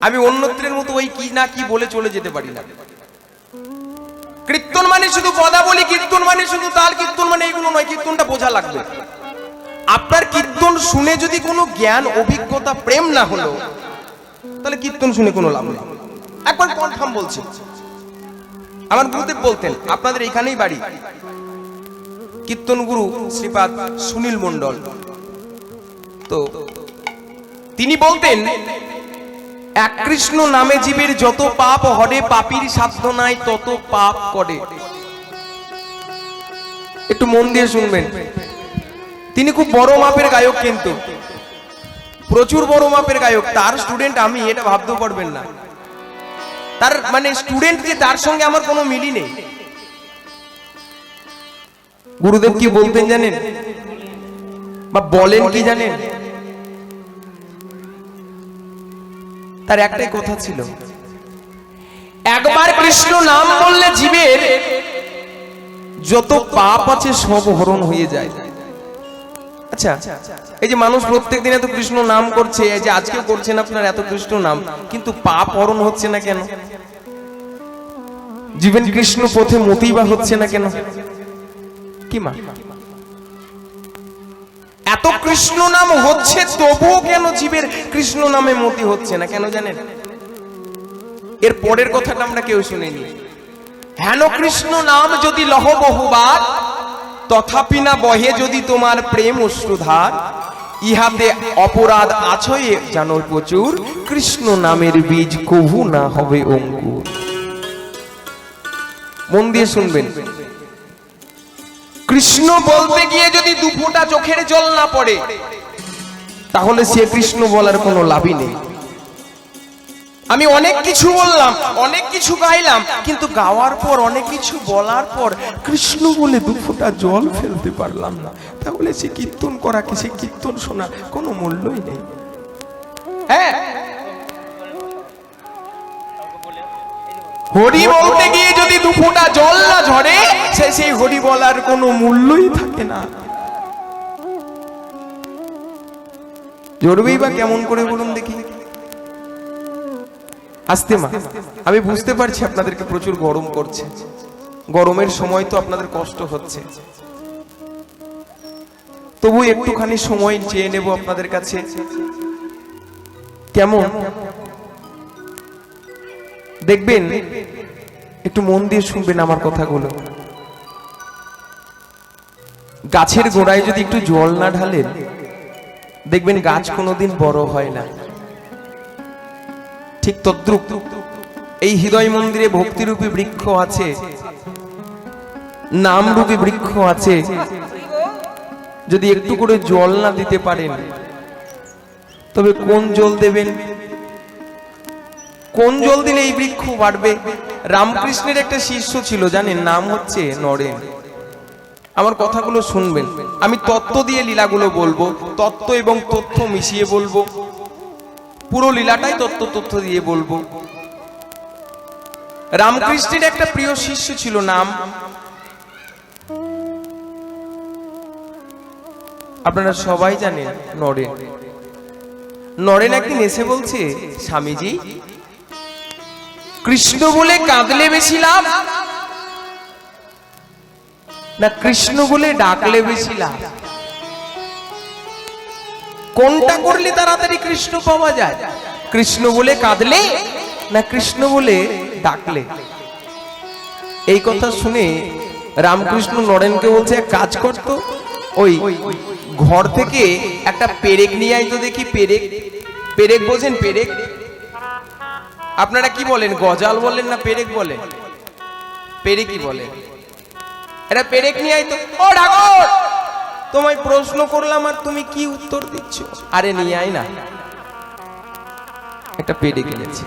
আমি অন্যত্রের মতো ওই কি না কি বলে চলে যেতে পারি না। কীর্তন মানে শুধু পদাবলী, কীর্তন মানে শুধু তাল, কীর্তন মানে এগুলো নয়। কীর্তনটা বোঝা লাগবে। আপনার কীর্তন শুনে যদি কোনো জ্ঞান, অভিজ্ঞতা, প্রেম না হলো, তাহলে কীর্তন শুনে কোনো লাভ নেই। একবার কনফার্ম বলছি। আমার গুরুদেব বলতেন, আপনাদের এখানেই বাড়ি, কীর্তন গুরু শ্রীপাদ সুনীল মণ্ডল। তো তিনি বলতেন, এক কৃষ্ণ নামে জীবের যত পাপ হরে, পাপীর সাধ্য নাই তত পাপ করে। একটু মন দিয়ে শুনবেন। তিনি খুব বড় মাপের গায়ক, কিন্তু প্রচুর বড় মাপের গায়ক। তার স্টুডেন্ট আমি, এটা ভাবতেও পারবেন না। তার মানে স্টুডেন্ট যে, তার সঙ্গে আমার কোনো মিলই নেই। গুরুদেব কি বলতেন জানেন, বা বলেন কি জানেন? তার একটাই কথা ছিল, একবার কৃষ্ণ নাম বললে জীবের যত পাপ আছে সব হরণ হয়ে যায়। আচ্ছা, এই যে মানুষ প্রত্যেক দিন এত কৃষ্ণ নাম করছে, এই যে আজকেও করছেন আপনার এত কৃষ্ণ নাম, কিন্তু পাপ হরণ হচ্ছে না কেন? জীবন কৃষ্ণ পথে মতিই বা হচ্ছে না কেন? কি মা, এত কৃষ্ণ নাম হচ্ছে তবুও কেন জীবের কৃষ্ণ নামে মতি হচ্ছে না? কেন জানেন? এর পরের কথাটা আমরা কেউ শুনিনি। হেন কৃষ্ণ নাম যদি লহ বহুবার, তথাপি না বহে যদি তোমার প্রেম অশ্রুধার, ইহাতে অপরাধ আছয় জানো প্রচুর, কৃষ্ণ নামের বীজ কভু না হবে অঙ্কুর। মন দিয়ে শুনবেন। কৃষ্ণ বলতে গিয়ে যদি দু ফোঁটা চোখের জল না পড়ে, তাহলে সে কৃষ্ণ বলার কোনো লাভই নেই। আমি অনেক কিছু বললাম, অনেক কিছু গাইলাম, কিন্তু গাওয়ার পর, অনেক কিছু বলার পর কৃষ্ণ বলে দু ফোঁটা জল ফেলতে পারলাম না, তাহলে সে কীর্তন করা কি, সে কীর্তন শোনা কোনো মূল্যই নেই। হ্যাঁ, হরি বলতে গিয়ে যদি দু ফোঁটা জল না ঝরে, সেই হরি বলার কোনো মূল্যই থাকে না। ঝরবেই বা কেমন করে বলুন দেখি? আস্তে মা, আমি বুঝতে পারছি আপনাদেরকে প্রচুর গরম করছে। গরমের সময় তো আপনাদের কষ্ট হচ্ছে, তবু একটুখানি সময় চেয়ে নেব আপনাদের কাছে। কেমন দেখবেন, একটু মন দিয়ে শুনবেন আমার কথাগুলো। গাছের গোড়ায় যদি একটু জল না ঢালেন, দেখবেন গাছ কোনোদিন বড় হয় না। ঠিক তদ্রূপ এই হৃদয় মন্দিরে ভক্তিরূপী বৃক্ষ আছে, নামরূপী বৃক্ষ আছে। যদি একটু করে জল না দিতে পারেন, তবে কোন জল দেবেন? কোন জল দিলে এই বৃক্ষ বাড়বে? রামকৃষ্ণের একটা শিষ্য ছিল, জানেন, নাম হচ্ছে নরেন। আমার কথাগুলো শুনবেন। আমি তত্ত্ব দিয়ে লীলাগুলো বলবো, তত্ত্ব এবং তথ্য মিশিয়ে বলবো। পুরো লীলাটাই তত্ত্ব দিয়ে বলবো। রামকৃষ্ণের একটা প্রিয় শিষ্য ছিল, নাম আপনারা সবাই জানেন, নরেন। নরেন একদিন এসে বলছে, স্বামীজি, কৃষ্ণ বলে কাঁদলে বেশি লাভ না কৃষ্ণ বলে ডাকলে বেশি লাভ? কোনটা করলে তাড়াতাড়ি কৃষ্ণ পাওয়া যায়? কৃষ্ণ বলে কাঁদলে না কৃষ্ণ বলে ডাকলে? এই কথা শুনে রামকৃষ্ণ নরেনকে বলছে, এক কাজ করতো, ওই ঘর থেকে একটা পেরেক নিয়ে আইতো দেখি। পেরেক, পেরেক বোঝেন? পেরেক আপনারা কি বলেন, গজাল বলেন না পেরেক বলেন? পেরেকই বলেন। এটা পেরেক নিয়ে আইতো। ও ঠাকুর, তোমায় প্রশ্ন করলাম আর তুমি কি উত্তর দিচ্ছ? আরে নিয়ে আয় না। একটা পেরেক এনেছে।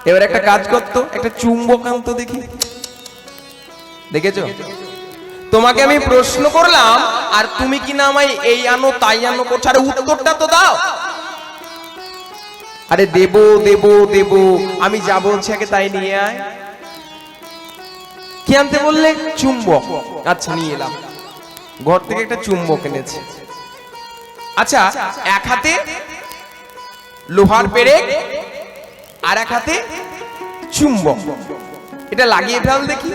এবার একটা কাজ করতো, একটা চুম্বক আনতো দেখি। দেখেছো? তোমাকে আমি প্রশ্ন করলাম আর তুমি কি না আমায় এই আনো তাই আনো করছো। আরে উত্তরটা তো দাও। আরে দেব দেব দেব, আমি যা বলছি আগে তাই নিয়ে আয়। কি আনতে বললে? চুম্বক। আচ্ছা, নিয়ে এলাম। ঘর থেকে একটা চুম্বক এনেছে। আচ্ছা, এক হাতে লোহার পেরেক, আর এক হাতে চুম্বক। এটা লাগিয়ে ফেল দেখি।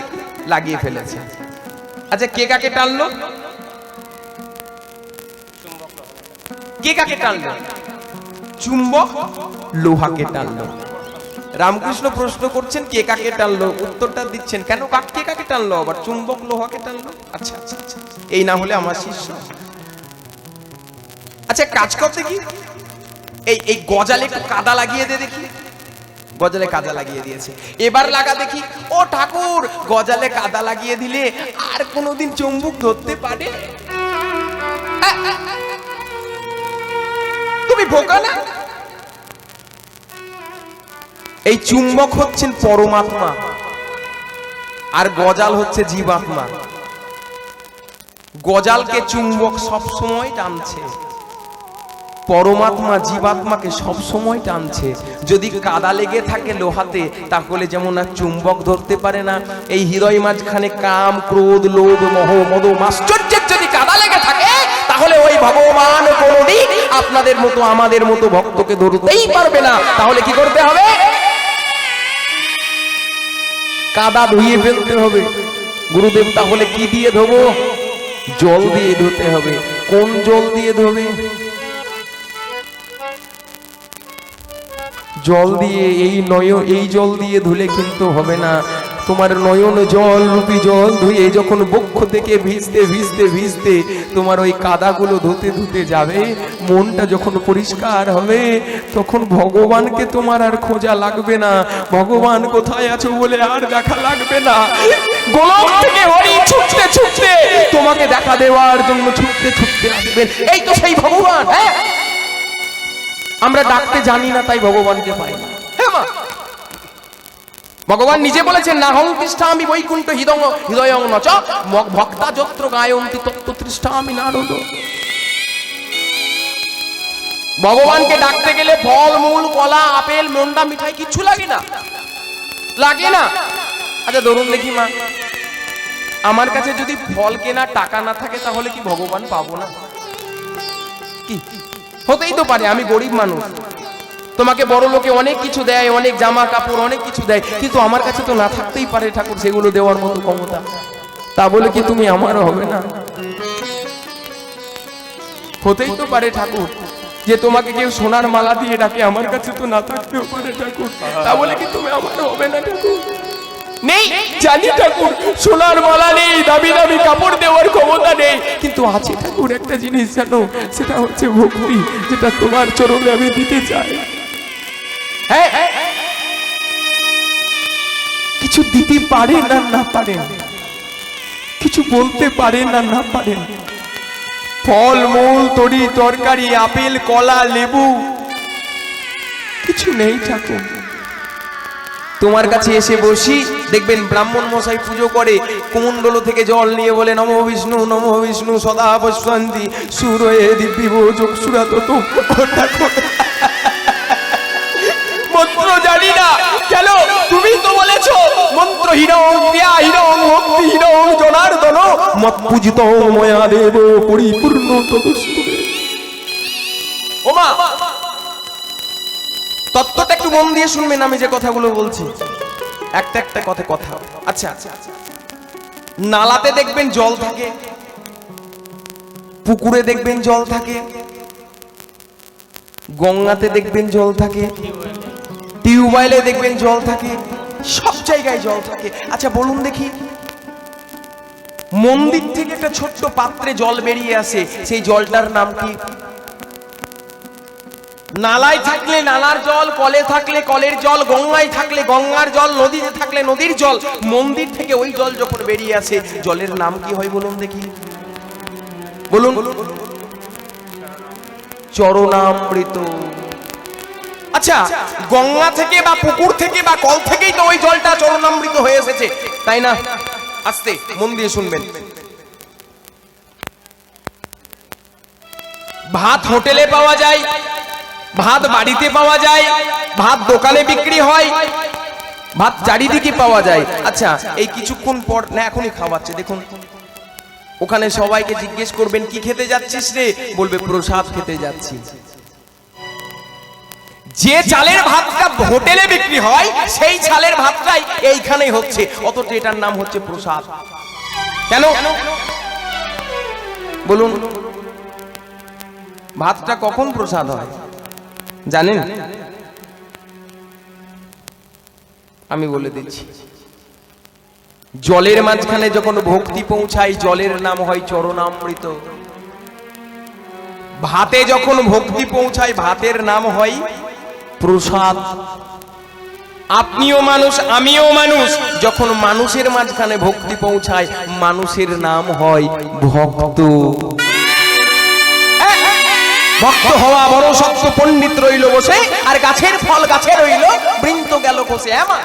লাগিয়ে ফেলেছে। আচ্ছা কে কাকে টানলো? কে কাকে টানলো? চুম্বক লোহাকে টানলো। রামকৃষ্ণ প্রশ্ন করছেন কে কাকে টানলো, উত্তরটা দিচ্ছেন কেন কে কাকে টানলো, আবার চুম্বক লোহাকে টানলো। আচ্ছা আচ্ছা আচ্ছা, এই না হলে আমার শিষ্য। আচ্ছা কাজ করতে কি, এই গজালে একটু কাদা লাগিয়ে দে দেখি। গজালে কাদা লাগিয়ে দিয়েছে। এবার লাগা দেখি। ও ঠাকুর, গজালে কাদা লাগিয়ে দিলে আর কোনোদিন চুম্বক ধরতে পারে? তুমি বোকা না? এই চুম্বক হচ্ছেন পরমাত্মা, আর গজাল হচ্ছে জীবাত্মা। গজালকে চুম্বক সব সময় টানছে, পরমাত্মা জীবাত্মাকে সব সময় টানছে। যদি কাদা লেগে থাকে লোহাতে, তাহলে যেমন আর চুম্বক ধরতে পারে না, এই হৃদয় মাঝখানে কাম ক্রোধ লোভ মোহ মদ মাশ্চর্যের যদি কাদা লেগে থাকে, তাহলে ওই ভগবান কোনদিন আপনাদের মতো আমাদের মতো ভক্তকে ধরতেই পারবে না। তাহলে কি করতে হবে? কাদা ধুয়ে ফেলতে হবে। গুরুদেব তাহলে কি দিয়ে ধোবো? জল দিয়ে ধুতে হবে। কোন জল দিয়ে ধোবে? জল দিয়ে, এই জল দিয়ে ধুলে কিন্তু হবে না। তোমার নয়ন জল রূপী জল ধুয়ে যখন বক্ষ থেকে ভিজতে ভিজতে ভিজতে তোমার ওই কাদাগুলো ধুতে ধুতে যাবে, মনটা যখন পরিষ্কার হবে, তখন ভগবানকে তোমার আর খোঁজা লাগবে না। ভগবান কোথায় আছো বলে আর দেখা লাগবে না। গোলক থেকে হরি ছুটতে ছুটতে তোমাকে দেখা দেওয়ার জন্য ছুটতে ছুটতে আসবেন। এই তো সেই ভগবান। হ্যাঁ, আমরা ডাকতে জানি না, তাই ভগবানকে পাই না। হ্যাঁ মা, ভগবান নিজে বলেছেন না হং তিষ্ঠামি বৈকুণ্ঠ হৃদয়ং নচ ভক্তা যত্র গায়ন্তি তত্ত্ব তৃষ্ঠামি নারদ। ভগবানকে ডাকতে গেলে ফল মূল কলা আপেল মন্ডা মিঠাই কিচ্ছু লাগে না, লাগে না। আচ্ছা ধরুন দেখি মা, আমার কাছে যদি ফল কেনার টাকা না থাকে, তাহলে কি ভগবান পাবো না? কি হতেই তো পারে, আমি গরিব মানুষ, তোমাকে বড় লোকে অনেক কিছু দেয়, অনেক জামা কাপড় অনেক কিছু দেয়, কিন্তু আমার কাছে তো না থাকতেই পারে ঠাকুর সেগুলো দেওয়ার মতো ক্ষমতা। তা বলে কি তুমি আমার হবে না? হতেই তো পারে ঠাকুর যে তোমাকে কেউ সোনার মালা দিয়ে ডাকে, আমার কাছে তো না থাকতেও পারে ঠাকুর। তা বলে কি তুমি আমার হবে না ঠাকুর? নেই জানি ঠাকুর, সোনার মালা নেই, দামি দামি কাপড় দেওয়ার ক্ষমতা নেই, কিন্তু আছে ঠাকুর একটা জিনিস জানো, সেটা হচ্ছে ভক্তি, যেটা তোমার চরণে আমি দিতে চাই। হ্যাঁ, কিছু দিতে পারেন আর না পারেন, কিছু বলতে পারেন আর না পারেন, ফল মূল তরি তরকারি আপেল কলা লেবু কিছু নেই ঠাকুর। তোমার কাছে এসে বসি, দেখবেন ব্রাহ্মণ মশাই পুজো করে, কুমণ্ডল থেকে জল নিয়ে বলে নমো বিষ্ণু সদা পশ্যন্তি সুরয়ে দিব্যিব চক্ষুরাত। মন্ত্র জানি না কেন, তুমি তো বলেছো মন্ত্র হীনং ক্রিয়া হীনং ভক্তি হীনং জনার্দন মত পূজিত ময়া দেব পরিপূর্ণ তদস্তু। ওমা তত্ত্বটা একটু মন দিয়ে শুনবেন, আমি যে কথাগুলো বলছি একটা একটা কথা। আচ্ছা, নালাতে দেখবেন জল থাকে, পুকুরে দেখবেন জল থাকে, গঙ্গাতে দেখবেন জল থাকে, টিউবওয়েলে দেখবেন জল থাকে, সব জায়গায় জল থাকে। আচ্ছা বলুন দেখি, মন্দির থেকে একটা ছোট্ট পাত্রে জল বেরিয়ে আসে, সেই জলটার নাম কি? নালায় থাকলে নালার জল, কলে থাকলে কলের জল, গঙ্গায় থাকলে গঙ্গার জল, নদীতে থাকলে নদীর জল। মন্দির থেকে ওই জল যখন বেরিয়ে আসে, জলের নাম কি হয় বলুন দেখি? বলুন। চরণামৃত। আচ্ছা গঙ্গা থেকে বা পুকুর থেকে বা কল থেকেই তো ওই জলটা চরণামৃত হয়ে এসেছে, তাই না? আস্তে মন দিয়ে শুনবেন। ভাত হোটেলে পাওয়া যায়, ভাত বাড়িতে পাওয়া যায়, ভাত দোকানে বিক্রি হয়, ভাত চারিদিকে পাওয়া যায়। আচ্ছা এই কিছুক্ষণ পর না এখনই খাওয়াচ্ছে, দেখুন ওখানে সবাইকে জিজ্ঞেস করবেন কি খেতে যাচ্ছিস রে, বলবে প্রসাদ খেতে যাচ্ছি। যে চালের ভাতটা হোটেলে বিক্রি হয় সেই চালের ভাতটাই এইখানেই হচ্ছে, অথচ এটার নাম হচ্ছে প্রসাদ। কেন বলুন? ভাতটা কখন প্রসাদ হয় জানেন? আমি বলে দিচ্ছি, জলের মাঝখানে যখন ভক্তি পৌঁছায় জলের নাম হয় চরণামৃত। ভাতে যখন ভক্তি পৌঁছায় ভাতের নাম হয় প্রসাদ। আপনিও মানুষ আমিও মানুষ, যখন মানুষের মাঝখানে ভক্তি পৌঁছায় মানুষের নাম হয় ভক্ত। ভক্ত হওয়া বড় শক্ত, পণ্ডিত রইল বসে আর গাছের ফল গাছে রইল, বৃন্ত গেল কোষে। এমন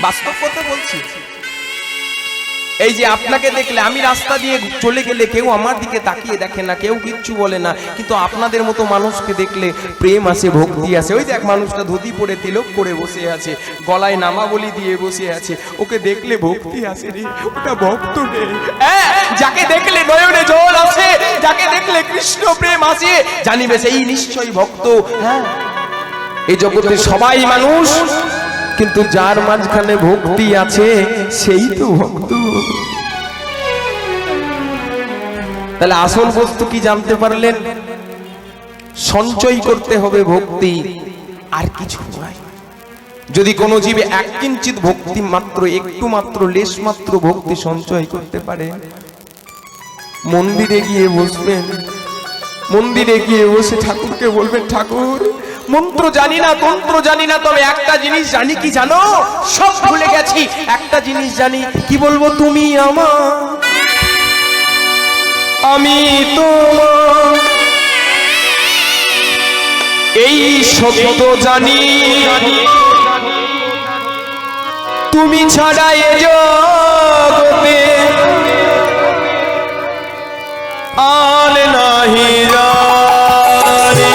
বাস্তব কথা বলছি। এই যে আপনাকে দেখলে, আমি রাস্তা দিয়ে চলে গেলে কেউ আমার দিকে তাকিয়ে দেখে না, কেউ কিচ্ছু বলে না, কিন্তু আপনাদের মতো মানুষকে দেখলে প্রেম আসে, ভক্তি আসে। ওই দেখ মানুষটা ধুতি পরে তিলক করে বসে আছে, গলায় নামাবলি দিয়ে বসে আছে, ওকে দেখলে ভক্তি আসে রে, ওটা ভক্ত রে। যাকে দেখলে নয়নে জল আসে, যাকে দেখলে কৃষ্ণ প্রেম আসে, জানিবে সেই নিশ্চয়ই ভক্ত। হ্যাঁ, এই জগতে সবাই মানুষ, কিন্তু যার মাঝখানে ভক্তি আছে সেই তো ভক্ত। তাহলে আসল বস্তু কি জানতে পারলেন? সঞ্চয় করতে হবে ভক্তি, আর কিছু নয়। যদি কোনো জীবে এক কিঞ্চিত ভক্তি মাত্র, একটু মাত্র, লেশ মাত্র ভক্তি সঞ্চয় করতে পারে, মন্দিরে গিয়ে বসবেন, মন্দিরে গিয়ে বসে ঠাকুরকে বলবেন, ঠাকুর মন্ত্র জানি না, তন্ত্র জানি না, তবে একটা জিনিস জানি। কি জানো? সব ভুলে গেছি, একটা জিনিস জানি। কি বলবো? তুমি আমার, আমি তোমার, এই সত্য জানি, তুমি ছাড়া এ জগতে আর নাহি জানি।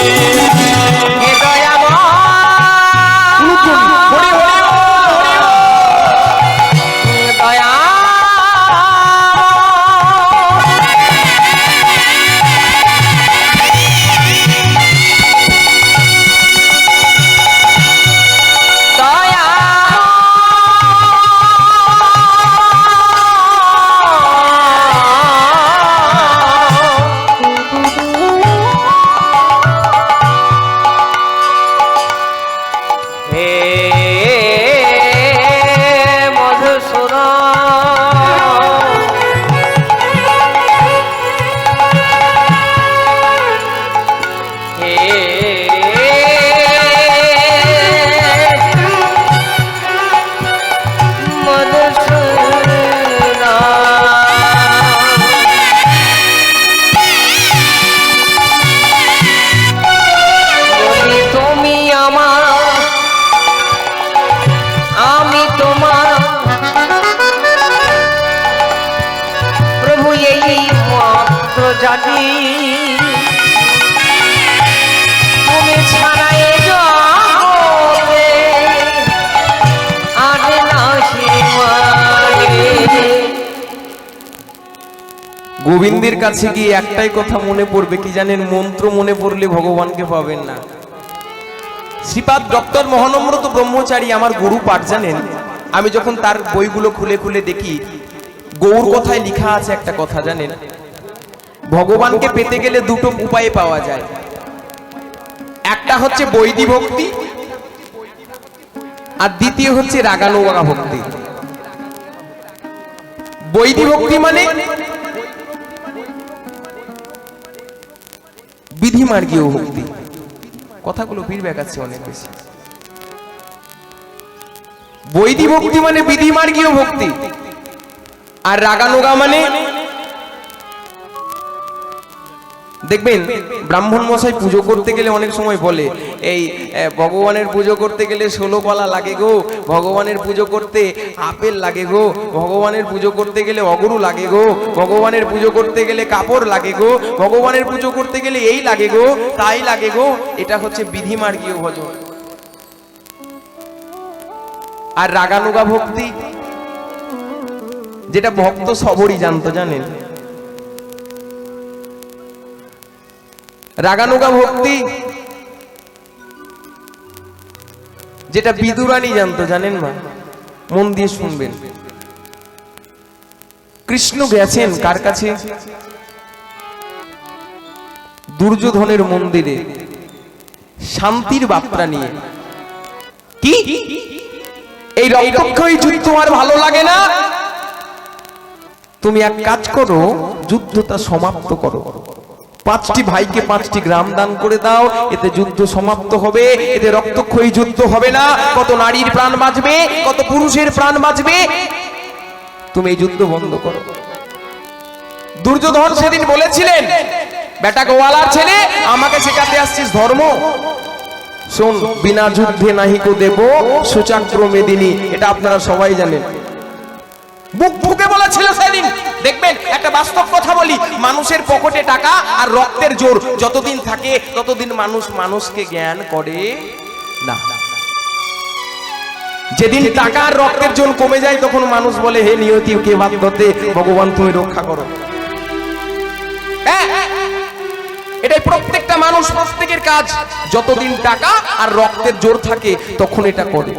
জানি তুমি ছাড়া এ জগতে আর নাহি মানে। গোবিন্দের কাছে গিয়ে একটাই কথা মনে পড়বে, কি জানেন? মন্ত্র মনে পড়লে ভগবানকে পাবেন না। শ্রীপাদ ডক্টর মহানম্রত ব্রহ্মচারী আমার গুরু পাঠ জানেন, আমি যখন তার বইগুলো খুলে খুলে দেখি, গৌর কথায় লেখা আছে একটা কথা জানেন, ভগবানকে পেতে গেলে দুটো উপায়ে পাওয়া যায়। একটা হচ্ছে বৈদিক ভক্তি, আর দ্বিতীয় হচ্ছে রাগানুগা ভক্তি। বৈদিক ভক্তি মানে বিধিমার্গীয় ভক্তি। কথাগুলো ফিডব্যাক আছে অনেক বেশি। বৈদিক ভক্তি মানে বিধিমার্গীয় ভক্তি, আর রাগানুগা মানে দেখবেন ব্রাহ্মণ মশাই পুজো করতে গেলে অনেক সময় বলে, এই ভগবানের পুজো করতে গেলে 16 কলা লাগে গো, ভগবানের পুজো করতে আপেল লাগে গো, ভগবানের পুজো করতে গেলে অগরু লাগে গো, ভগবানের পুজো করতে গেলে কাপড় লাগে গো, ভগবানের পুজো করতে গেলে এই লাগে গো, তাই লাগে গো। এটা হচ্ছে বিধিমার্গীয় ভজন। আর রাগানুগা ভক্তি, যেটা ভক্ত সবরই জানতো জানেন। রাগানুগা ভক্তি যেটা বিদুরানী জানতো, জানেন মা? মন দিয়ে শুনবেন। কৃষ্ণ গেছেন কার কাছে? দুর্যোধনের মন্দিরে শান্তির বার্তা নিয়ে। কি এই রক্তক্ষয়ী যুদ্ধ আর ভালো লাগে না? তুমি এক কাজ করো, যুদ্ধটা সমাপ্ত করো। 5টি ভাইকে 5টি গ্রাম দান করে দাও, এতে যুদ্ধ সমাপ্ত হবে, এতে রক্তক্ষয়ী যুদ্ধ হবে না। কত নারীর প্রাণ বাঁচবে, কত পুরুষের প্রাণ বাঁচবে। তুমি এই যুদ্ধ বন্ধ করো। দুর্যোধন সেদিন বলেছিলেন, বেটা গোয়ালার ছেলে, আমাকে শেখাতে আসছিস ধর্ম? শোন, বিনা যুদ্ধে নাহিকো দেব সুচাক্র মেদিনী, এটা আপনারা সবাই জানেন। বুক ফুকে বলেছিল সেদিন। দেখবেন একটা বাস্তব কথা বলি, মানুষের পকেটে টাকা আর রক্তের জোর যতদিন থাকে ততদিন মানুষ মানুষকে জ্ঞান করে না। যেদিন টাকা আর রক্তের জোর কমে যায় তখন মানুষ বলে, হে নিয়তি কে বাধ্যতে, ভগবান তুমি রক্ষা করো। এটাই প্রত্যেকটা মানুষ, প্রত্যেকের কাজ। যতদিন টাকা আর রক্তের জোর থাকে তখন এটা করে।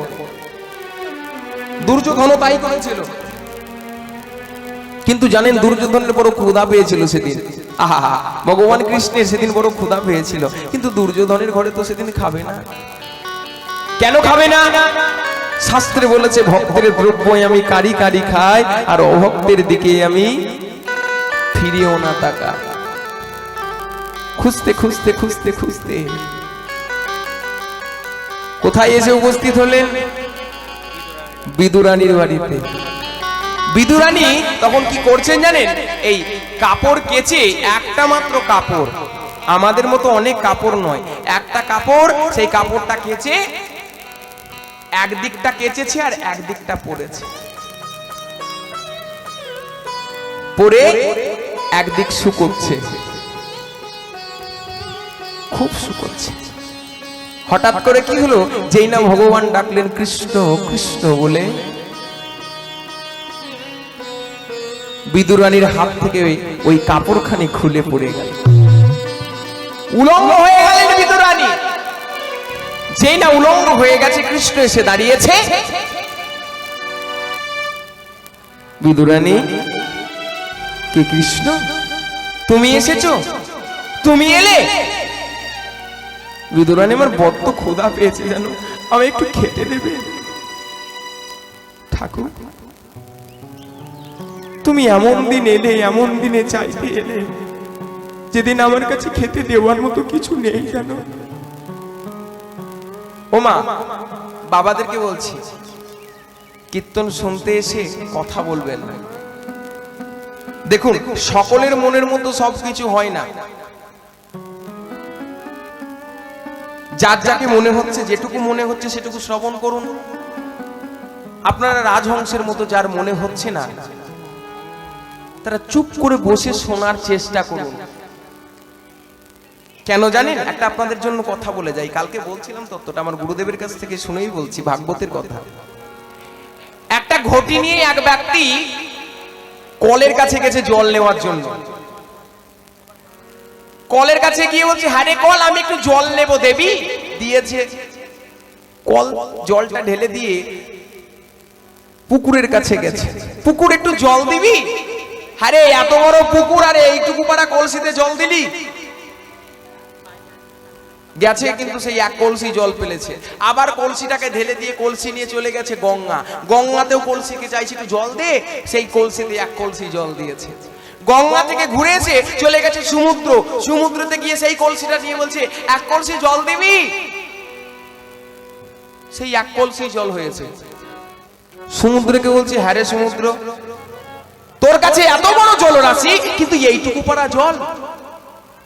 দুর্যোধনও তাই করেছিল। কিন্তু জানেন, দুর্যোধনের বড় ক্ষুধা পেয়েছিল সেদিন। আহা, ভগবান কৃষ্ণের সেদিন বড় ক্ষুধা পেয়েছিল, কিন্তু দুর্যোধনের ঘরে তো সেদিন খাবে না। কেন খাবে না? শাস্ত্রে বলেছে, ভক্তের দ্রব্য আমি কারি কারি খাই, আর অভক্তের দিকে আমি ফিরিও না তাকা। খুঁজতে খুঁজতে খুঁজতে খুঁজতে কোথায় এসে উপস্থিত হলেন? বিদুরানীর বাড়িতে। বিদুরানী তখন কি করছেন জানেন? এই কাপড় কেচে, একটা মাত্র কাপড়, আমাদের মতো অনেক কাপড় নয়, একটা কাপড়, সেই কাপড়টা কেচে একদিকটা কেচেছে আর একদিকটা পরেছে, পরে একদিক শুকোচ্ছে, খুব শুকোচ্ছে। হঠাৎ করে কি হলো, যেই না ভগবান ডাকলেন কৃষ্ণ কৃষ্ণ বলে, বিদুরানীর হাত থেকে ওই কাপড়খানি খুলে পড়ে গেল, উলঙ্গ হয়ে গেলেন বিদুরানী। যেই না উলঙ্গ হয়ে গেছে, কৃষ্ণ এসে দাঁড়িয়েছে। বিদুরানী, কে কৃষ্ণ? তুমি এসেছো? তুমি এলে? বিদুরানী, আমার বড্ড ক্ষুধা পেয়েছে জানো, আমি একটু খেতে দেবে? ঠাকুর, তুমি এমন দিন এলে, এমন দিনে চাইতে এলে, যেদিন আমার কাছে খেতে দেওয়ার মতো কিছু নেই জানো। ও মা, বাবাদেরকে বলছি, কীর্তন শুনতে এসে কথা বলবেন না। দেখুন, সকলের মনের মতো সবকিছু হয় না। যার যাকে মনে হচ্ছে, যেটুকু মনে হচ্ছে সেটুকু শ্রবণ করুন। আপনারা রাজহংসের মতো যার মনে হচ্ছে না, তারা চুপ করে বসে শোনার চেষ্টা করুন। কেন জানেন? একটা আপনাদের জন্য কথা বলে যাই। কালকে বলছিলাম তত্ত্বটা আমার গুরুদেবের কাছ থেকে শুনেই বলছি, ভাগবতের কথা। একটা ঘটি নিয়ে এক ব্যক্তি কলের কাছে গেছে জল নেওয়ার জন্য। কলের কাছে গিয়ে বলছে, হ্যাঁ রে কল, আমি একটু জল নেব, দেবী? দিয়েছে। কল জলটা ঢেলে দিয়ে পুকুরের কাছে গেছে, পুকুর একটু জল দিবি? হ্যাঁ রে, এত বড় পুকুর, আরে এইটুকু পাড়া কলসিতে জল দিলি? গেছে, কিন্তু সেই এক কলসি জল পেলেছে। আবার কলসিটাকে ঢেলে দিয়ে কলসি নিয়ে চলে গেছে গঙ্গা। গঙ্গাতেও কলসিকে চাইছে একটু জল দে, সেই কলসিতে এক কলসি জল দিয়েছে। গঙ্গা থেকে ঘুরে এসে চলে গেছে সমুদ্র। সমুদ্রতে গিয়ে সেই কলসিটা নিয়ে বলছে, এক কলসি জল দিবি? সেই এক কলসি জল হয়েছে। সমুদ্রকে বলছে, হ্যাঁ রে সমুদ্র, তোর কাছে এত বড় জলরাশি, কিন্তু এইটুকু পাড়া জল।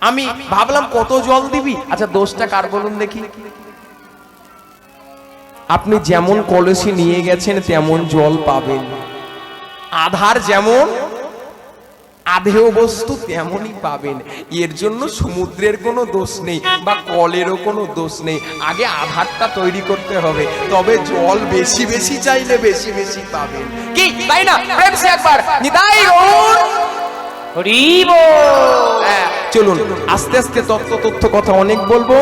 আমি ভাবলাম কত জল দিবি। আচ্ছা, দোষটা কার বলুন দেখি? আপনি যেমন কলসি নিয়ে গেছেন তেমন জল পাবেন। আধার যেমন, আধেয় বস্তু তেমনই পাবেন। এর জন্য সমুদ্রের কোনো দোষ নেই বা কলেরও কোনো দোষ নেই। আগে আধারটা তৈরি করতে হবে, তবে জল বেশি বেশি চাইলে বেশি বেশি পাবেন। কি তাই না? প্রেম সে একবার নিতাই গৌর হরি বল। চলুন আস্তে আস্তে তথ্য কথা অনেক বলবো,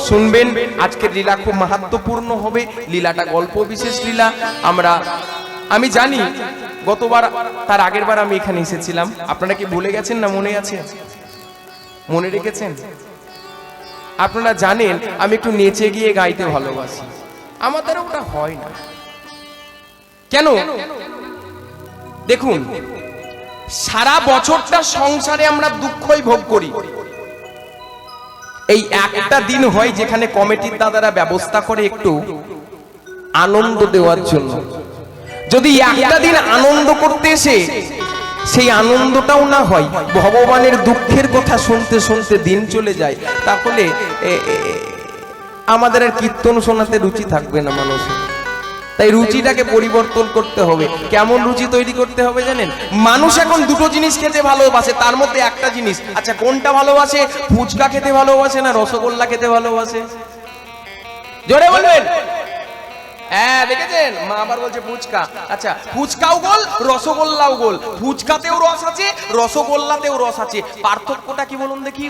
শুনবেন। আজকের লীলা খুব মাহাত্ম্যপূর্ণ হবে, লীলাটা গল্প বিশেষ লীলা। আমি জানি গতবার তার আগের বার আমি এখানে এসেছিলাম, আপনারা কি ভুলে গেছেন না মনে আছে? মনে রেখেছেন? আপনারা জানেন আমি একটু নেচে গিয়ে গাইতে ভালোবাসি, আমাদের ওটা হয় না কেন? দেখুন, সারা বছরটা সংসারে আমরা দুঃখই ভোগ করি, এই একটা দিন হয় যেখানে কমিটির দাদারা ব্যবস্থা করে একটু আনন্দ দেওয়ার জন্য। যদি একটা দিন আনন্দ করতে এসে সেই আনন্দটাও না হয়, ভগবানের দুঃখের কথা শুনতে শুনতে দিন চলে যায়, তাহলে আমাদের আর কীর্তন শোনাতে রুচি থাকবে না মানুষের। তাই রুচিটাকে পরিবর্তন করতে হবে। কেমন রুচি তৈরি করতে হবে জানেন? মানুষ এখন দুটো জিনিস খেতে ভালোবাসে, তার মধ্যে একটা জিনিস, আচ্ছা কোনটা ভালোবাসে? ফুচকা খেতে ভালোবাসে না রসগোল্লা খেতে ভালোবাসে? জোরে বলবেন। হ্যাঁ দেখেছেন, মা আবার বলছে ফুচকা। আচ্ছা ফুচকাও গোল, রসগোল্লাও গোল। ফুচকাতেও রস আছে, রসগোল্লাতেও রস আছে, পার্থক্যটা কি বলুন দেখি?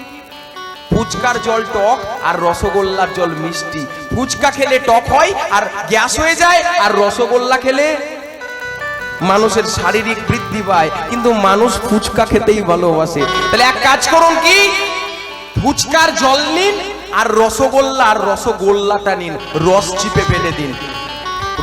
ফুচকার জল টক আর রসগোল্লার জল মিষ্টি। ফুচকা খেলে টক হয় আর গ্যাস হয়ে যায়, আর রসগোল্লা খেলে মানুষের শারীরিক বৃদ্ধি পায়, কিন্তু মানুষ ফুচকা খেতেই ভালোবাসে। তাহলে এক কাজ করুন, কি ফুচকার জল নিন আর রসগোল্লাটা নিন, রস চিপে ফেলে দিন।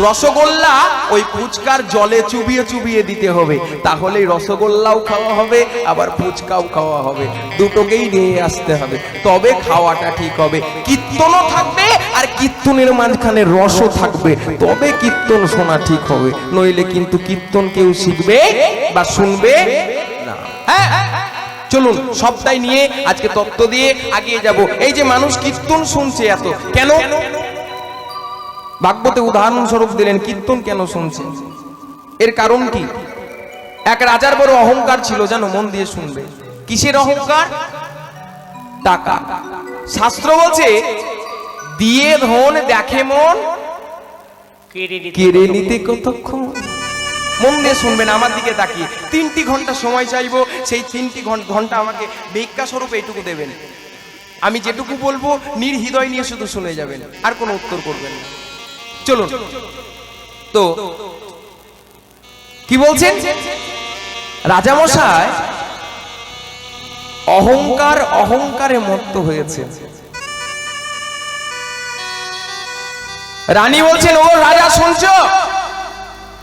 রসগোল্লা ওই ফুচকার জলে চুবিয়ে চুবিয়ে দিতে হবে, তাহলেই রসগোল্লাও খাওয়া হবে আবার ফুচকাও খাওয়া হবে, দুটোকেই নিয়ে আসতে হবে, তবে খাওয়াটা ঠিক হবে। কীর্তনও থাকবে আর কীর্তনের মাঝখানে রসও থাকবে, তবে কীর্তন শোনা ঠিক হবে, নইলে কিন্তু কীর্তন কেউ শিখবে বা শুনবে না। হ্যাঁ চলুন সবটাই নিয়ে আজকে তত্ত্ব দিয়ে এগিয়ে যাব। এই যে মানুষ কীর্তন শুনছে এত কেন? ভাগবতে উদাহরণস্বরূপ দিলেন কীর্তন কেন শুনছে, এর কারণ কি? এক রাজার বড় অহংকার ছিল, জানো? মন দিয়ে শুনবে। কিসের অহংকার? টাকা। শাস্ত্র বলছে দিয়ে ধন দেখে মন, কেড়ে নিতে কতক্ষণ। মন দিয়ে শুনবেন, আমার দিকে তাকিয়ে। 3টি ঘন্টা সময় চাইবো, সেই 3টি ঘন্টা আমাকে ভিক্ষা স্বরূপ এইটুকু দেবেন। আমি যেটুকু বলবো নির্হৃদয় নিয়ে শুধু শুনে যাবেন, আর কোনো উত্তর করবেন না। চলুন তো কি বলছেন? রাজামশাই অহংকারে মত্ত হয়েছে। রানী বলছেন, ও রাজা শুনছো,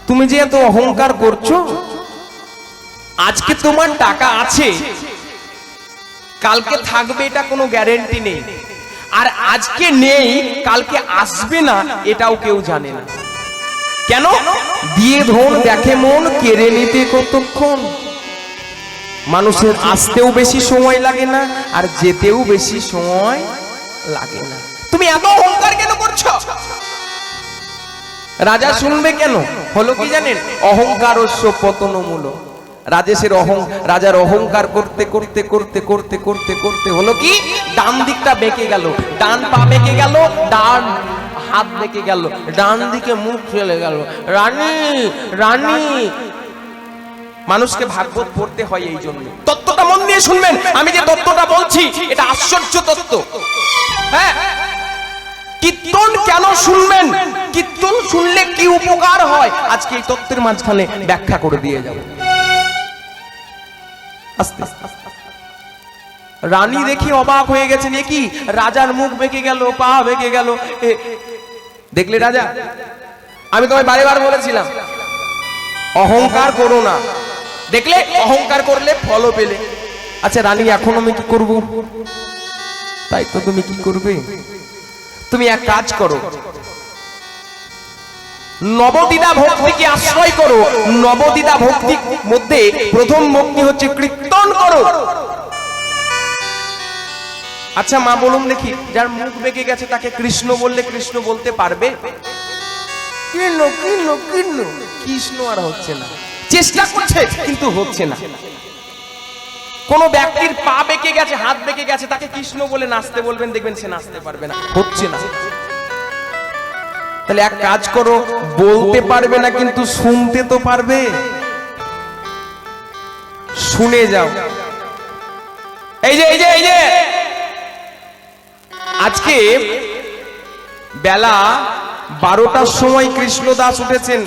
তুমি যে এত অহংকার করছো, আজকে তোমার টাকা আছে, কালকে থাকবে এটা কোনো গ্যারেন্টি নেই, আর আজকে নেই কালকে আসবে না এটাও কেউ জানে না। কেন? দিয়ে ধন দেখে মন, কেড়ে নিতে কতক্ষণ। মানুষের আসতেও বেশি সময় লাগে না আর যেতেও বেশি সময় লাগে না। তুমি এত অহংকার কেন করছো? রাজা শুনবে কেন? হলো কি জানেন? অহংকারস্য পতনমূল। রাজার অহংকার করতে করতে করতে করতে করতে করতে হলো কি, ডান দিকটা বেঁকে গেল, ডান পা বেঁকে গেল, ডান হাত বেঁকে গেল, ডান দিকে মুখ চলে গেল। রানী মানুষকে ভাগবত পড়তে হয় এই জন্য। তত্ত্বটা মন দিয়ে শুনবেন, আমি যে তত্ত্বটা বলছি এটা আশ্চর্য তত্ত্ব। হ্যাঁ, কীর্তন কেন শুনবেন, কীর্তন শুনলে কি উপকার হয়, আজকে এই তত্ত্বের মাঝখানে ব্যাখ্যা করে দিয়ে যাব। রানী দেখি অবাক হয়ে গেছেন, এ কি, রাজার মুখ বেঁকে গেল, পা বেঁকে গেল। দেখলে রাজা, আমি তোমায় বারেবার বলেছিলাম অহংকার করো না, দেখলে অহংকার করলে ফলও পেলে। আচ্ছা রানী, এখন আমি কি করব? তাই তো, তুমি কি করবে? তুমি এক কাজ করো, নবদিদা ভক্তিকে আশ্রয় করো। নবদিদা ভক্তির মধ্যে প্রথম ভক্তি হচ্ছে কীর্তন করো। আচ্ছা মা বলুন দেখি, যার মুখ বেঁকে গেছে তাকে কৃষ্ণ বললে কৃষ্ণ বলতে পারবে? কৃষ্ণ আর হচ্ছে না, চেষ্টা করছে কিন্তু হচ্ছে না। কোন ব্যক্তির পা বেঁকে গেছে, হাত বেঁকে গেছে, তাকে কৃষ্ণ বলে নাচতে বলবেন, দেখবেন সে নাচতে পারবে না, হচ্ছে না। তাহলে এক কাজ করো, বলতে পারবে না কিন্তু শুনতে তো পারবে, শুনে যাও। এই যে আজকে বেলা 12টার সময় কৃষ্ণদাস উঠেছেন,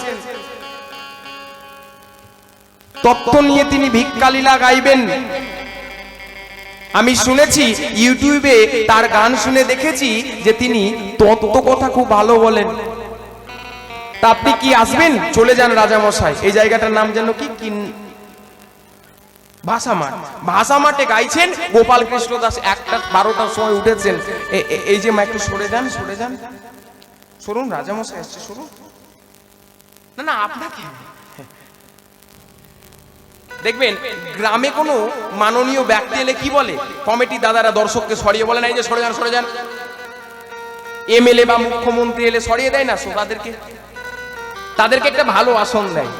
তত্ত্ব নিয়ে তিনি ভিক্ষালীলা গাইবেন। আমি শুনেছি ইউটিউবে তার গান শুনে দেখেছি যে তিনি তত্ত্ব কথা খুব ভালো বলেন। তা আপনি কি আসবেন? চলে যান রাজামশাই। এই জায়গাটার নাম যেন কি ভাষামাঠ। ভাষামাঠে গাইছেন গোপাল কৃষ্ণ দাস। 1টা 12টার সময় উঠেছেন। এই যে মা একটু সরে যান সরুন, রাজামশাই আসছে, সরুন। না আপনাকে দেখবেন গ্রামে কোনো মাননীয় ব্যক্তি এলে কি বলে? কমিটি দাদারা দর্শককে সরিয়ে বলে না, এই যে সরে যান। এমএলএ বা মুখ্যমন্ত্রী এলে সরিয়ে দেয় না, তাদেরকে একটা ভালো আসন দেয়,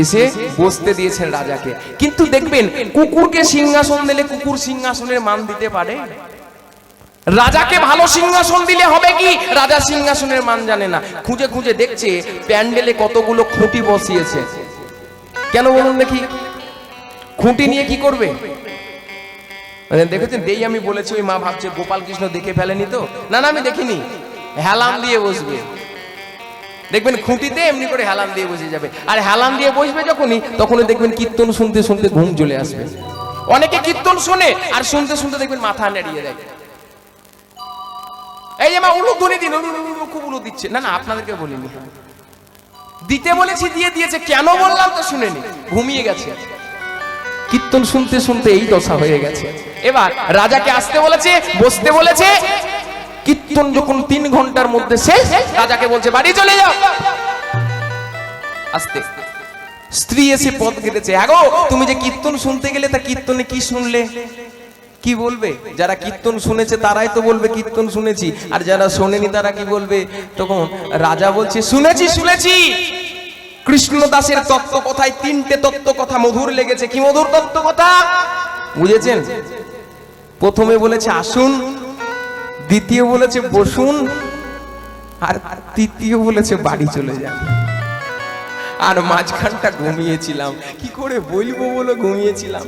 এসে বসতে দিয়েছেন রাজাকে। কিন্তু দেখবেন কুকুরকে সিংহাসন দিলে কুকুর সিংহাসনের মান দিতে পারে? রাজাকে ভালো সিংহাসন দিলে হবে কি? রাজা সিংহাসনের মান জানে না। খুঁজে দেখছে প্যান্ডেলে কতগুলো খুঁটি বসিয়েছে। কেন বলুন দেখি? খুঁটি নিয়ে কি করবে? দেখেছেন, দেই আমি বলেছি, ওই মা ভাবছে গোপাল কৃষ্ণ দেখে ফেলেনি তো। না আমি দেখিনি, হেলান দিয়ে বসবে। দেখবেন খুঁটিতে এমনি করে হেলান দিয়ে বসে যাবে। আর হেলান দিয়ে বসবে তখনই দেখবেন কীর্তন শুনতে ঘুম চলে আসবে। অনেকে কীর্তন শোনে আর শুনতে দেখবেন মাথা নাড়িয়ে দেয়। এই যে মা উলুধ্বনি দিন, খুব উলু দিচ্ছে। না আপনাদেরকে বলিনি, দিতে বলেছি, দিয়ে দিয়েছে। কেন বললাম তো শুনেনি, ঘুমিয়ে গেছে। কীর্তন শুনতে এই দশা হয়ে গেছে। এবার রাজাকে আসতে বলেছে, বসতে বলেছে। কীর্তন যখন 3 ঘন্টার মধ্যে শেষ, রাজাকে বলছে বাড়ি চলে যাও। আসতে স্ত্রী এসে পথ কেটেছে, আগো তুমি যে কীর্তন শুনতে গেলে, তা কীর্তনে কি শুনলে? কি বলবে? যারা কীর্তন শুনেছে তারাই তো বলবে কীর্তন শুনেছি, আর যারা শোনেনি তারা কি বলবে? তখন রাজা বলছে শুনেছি। কৃষ্ণদাসের তত্ত্ব কথায় 3টে তত্ত্ব কথা মধুর লেগেছে। কি মধুর তত্ত্ব কথা বুঝেছেন? প্রথমে বলেছে আসুন, দ্বিতীয় বলেছে বসুন, আর তৃতীয় বলেছে বাড়ি চলে যান। আর মাঝখানটা ঘুমিয়েছিলাম। কি করে বলবো বলে ঘুমিয়েছিলাম।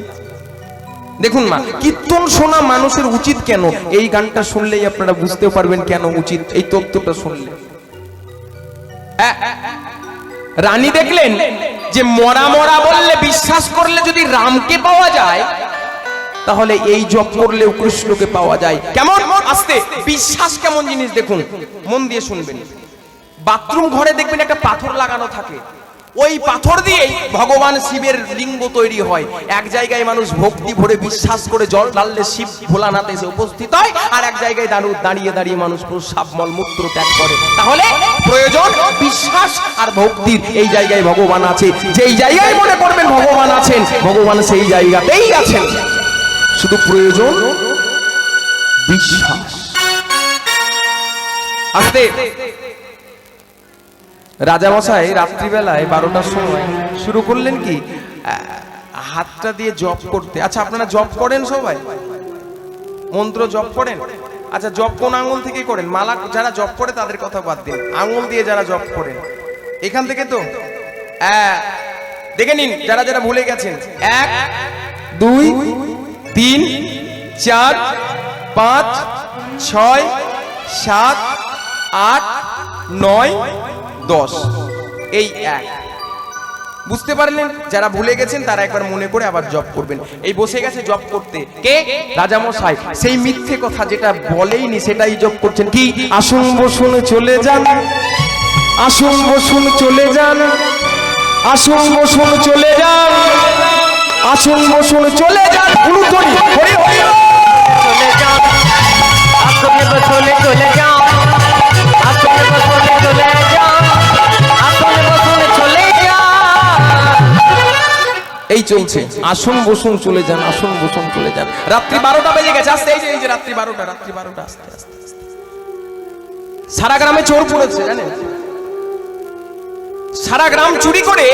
দেখুন মা, কীর্তন শোনা মানুষের উচিত কেন? এই গানটা শুনলেই আপনারা বুঝতে পারবেন কেন উচিত। এই তত্ত্বটা শুনলে রানী দেখলেন যে মরা বললে বিশ্বাস করলে যদি রামকে পাওয়া যায়, তাহলে এই জপ করলেও কৃষ্ণকে পাওয়া যায়। কেমন? আস্তে বিশ্বাস কেমন জিনিস দেখুন, মন দিয়ে শুনবেন। বাথরুম ঘরে দেখবেন একটা পাথর লাগানো থাকে। ওই পাথর দিয়েই ভগবান শিবের লিঙ্গ তৈরি হয়। এক জায়গায় মানুষ ভক্তি ভরে বিশ্বাস করে জল ঢাললে শিব ভোলানাথ এসে উপস্থিত হয়, আর এক জায়গায় দাঁড়িয়ে মানুষ প্রস্রাব মলমূত্র ত্যাগ করে। তাহলে প্রয়োজন বিশ্বাস আর ভক্তির। এই জায়গায় ভগবান আছে। যেই জায়গায় মনে করবেন ভগবান আছেন, ভগবান সেই জায়গাতেই আছেন। শুধু প্রয়োজন বিশ্বাস। আস্তে রাজামশাই রাত্রিবেলায় 12টার সময় শুরু করলেন কি, হাতটা দিয়ে জপ করতে। আচ্ছা আপনারা জপ করেন? সবাই মন্ত্র জপ করেন? আচ্ছা জপ কোন আঙুল থেকে করেন? মালা যারা জপ করে তাদের কথা বাদ দিন, আঙুল দিয়ে যারা জপ করেন এখান থেকে তো দেখে নিন। যারা ভুলে গেছেন, 1 2 3 4 5 6 7 8 9 10। এই 1 বুঝতে পারলেন? যারা ভুলে গেছেন তারা একবার মনে করে আবার জপ করবেন। এই বসে গেছে জপ করতে কে? রাজামশাই। সেই মিথ্যে কথা যেটা বলেইনি সেটাই জপ করছেন। কি? আসুন বসুন চলে যান, আসুন বসুন চলে যান, আসুন বসুন চলে যান, আসুন বসুন চলে যান। উলুধ্বনি হরি হরি চলে যাও, আসলে বসলে চলে যাও, আসলে বসলে চলে যাও, আসলে বসলে চলে যাও। এই চলছে, আসুন বসুন চলে যান, আসুন বসুন চলে যান। রাত্রি 12টা বেজে গেছে। আস্তে এই যে রাত্রি 12টা আস্তে আস্তে। সারা গ্রামে চোর পড়েছে জানেন? সারা গ্রাম চুরি করে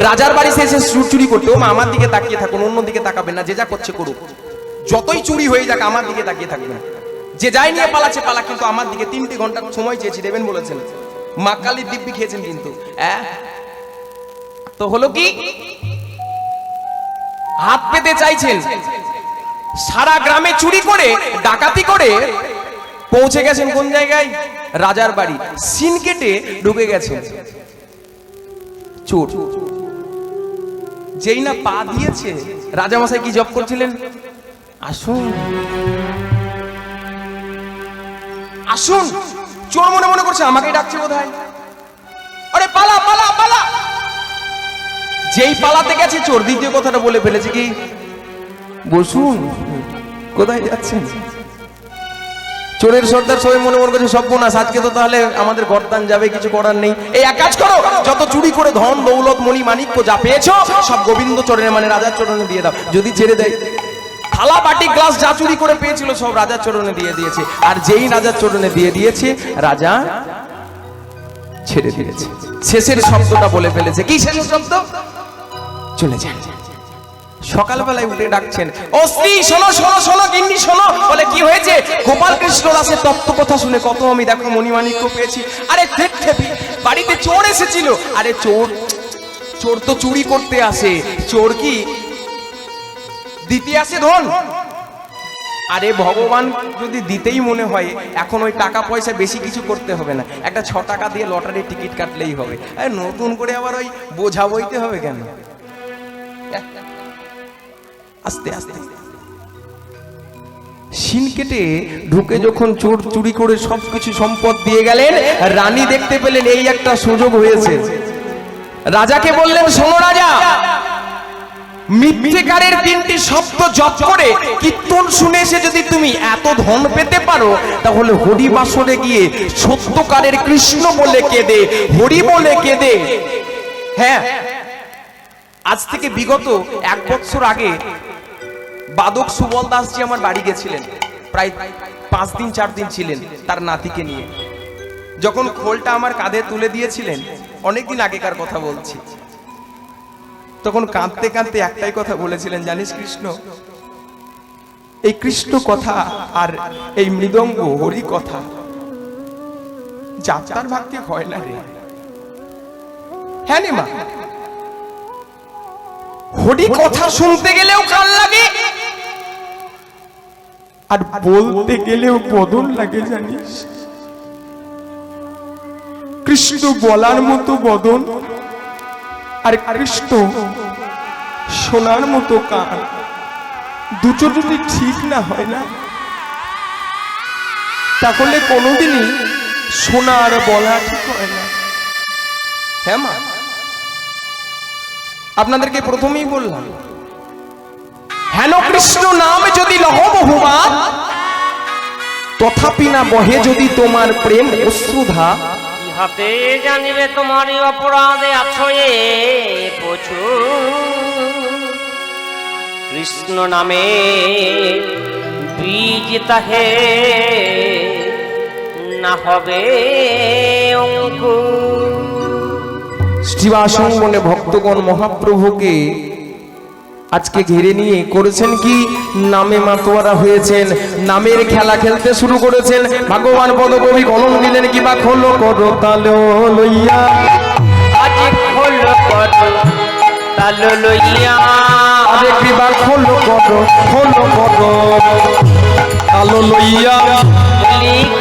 রাজার বাড়ি এসে চুরি করতে। ও মা আমার দিকে তাকিয়ে থাকুন, অন্য দিকে তাকাবেন না। যে যা করছে করুক, যতই চুরি হয়ে যাক আমার দিকে তাকিয়ে থাকবেন। যে যাই নিয়ে পালাচ্ছে পালা, কিন্তু আমার দিকে। 3টে ঘন্টা সময় চেয়েছি, দেবেন বলেছেন। মা কালীর দিব্যি খেয়েছেন কিন্তু। তো হলো কি, হাত পেতে চাইছেন। সারা গ্রামে চুরি করে ডাকাতি করে পৌঁছে গেছেন কোন জায়গায়? রাজার বাড়ি। সিন কেটে ঢুকে গেছেন চোর। যেই না পা দিয়েছে, রাজামশাই কি জব করছিলেন? আসুন আসুন। চোর মনে মনে করছে আমাকে ডাকছে বোধহয়। আরে পালা পালা পালা। যেই পালাতে গেছে চোর দ্বিতীয় কথাটা বলে ফেলেছে কি, বসুন। কোথায় যাচ্ছেন? চোরের সর্দার সবাই মনে মনে করছে সর্বনাশ, আজকে তো তাহলে আমাদের গর্দান যাবে, কিছু করার নেই। এই এক কাজ করো, যত চুরি করে ধন দৌলত মণি মাণিক্য যা পেয়েছো সব গোবিন্দ চরণে মানে রাজার চরণে দিয়ে দাও। যদি ছেড়ে দেয়, থালা বাটি গ্লাস যা চুরি করে পেয়েছিল সব রাজার চরণে দিয়ে দিয়েছে। আর যেই রাজার চরণে দিয়ে দিয়েছে, রাজা ছেড়ে দিয়েছে। শেষের শব্দটা বলে ফেলেছে। কি শেষের শব্দ? চলে যান। সকালবেলায় উঠে ডাকছেন, ও স্ত্রী শোনো শোনো শোনো, গিন্নি শোনো। বলে কি হয়েছে? গোপাল কৃষ্ণ দাসের তত্ত্ব কথা শুনে কত আমি দেখো মণিমাণিক্য পেয়েছি। আরে খেপি, বাড়িতে চোর এসেছিল। আরে চোর চোর তো চুরি করতে আসে, চোর কি দিতে আসে ধন? আরে ভগবান যদি দিতেই মনে হয়, এখন ওই টাকা পয়সা বেশি কিছু করতে হবে না, একটা 6 টাকা দিয়ে লটারির টিকিট কাটলেই হবে। আরে নতুন করে আবার ওই বোঝা বইতে হবে কেন? আস্তে আস্তে শিন কেটে ঢুকে যখন চোর চুরি করে সবকিছু সম্পদ দিয়ে গেলেন, রানী দেখতে পেলেন এই একটা সুযোগ হয়েছে। রাজাকে বললেন, শোনো রাজা, মিথ্যেকারের 3টি শব্দ জপ করে কীর্তন শুনে এসে যদি তুমি এত ধন পেতে পারো, তাহলে হরি বাসরে গিয়ে সত্যকারের কৃষ্ণ বলে কেঁদে, হরি বলে কেঁদে। হ্যাঁ, আজ থেকে বিগত 1 বছর আগে বাদক সুবল দাসজি আমার বাড়ি গেছিলেন। প্রায় 5 দিন 4 দিন ছিলেন তার নাতিকে নিয়ে। যখন খোলটা আমার কাঁধে তুলে দিয়েছিলেন, অনেকদিন আগেকার কথা বলছি, তখন কাঁদতে কাঁদতে একটাই কথা বলেছিলেন, জানিস কৃষ্ণ, এই কৃষ্ণ কথা আর এই মৃদঙ্গ হরি কথা যাত্রার ভাগ্যে হয় না রে। হ্যাঁ রে মা, হরি কথা শুনতে গেলেও কান লাগে, আর বলতে গেলেও বদন লাগে জানিস। কৃষ্ণ বলার মতো বদন, আর কৃষ্ণ শোনার মতো কান, দুটো যদি ঠিক না হয় না, তাহলে কোনোদিনই শোনা আর বলা ঠিক হয় না। হ্যাঁ মা, আপনাদেরকে প্রথমেই বললাম, হেন কৃষ্ণ নাম যদি লহ বহুবার, তথাপি না বহে যদি তোমার প্রেম অশ্রুধা। ইহাতে জানিবে তোমারই অপরাধে আছো এ প্রচুর। কৃষ্ণ নামে বীজ তাহে না হবে অঙ্কুর। শ্রীবাসঙ্গনে ভক্তগণ মহাপ্রভুকে আজকে ঘিরে নিয়ে করেছেন কি, নামে মাতোয়ারা হয়েছেন, নামের খেলা খেলতে শুরু করেছেন। ভগবান পদকবি কলম দিলেন, কিবা খোলো করো তালো লইয়া, আজ খোলো করো তালো লইয়া, আরে কিবা খোলো করো তালো লইয়া,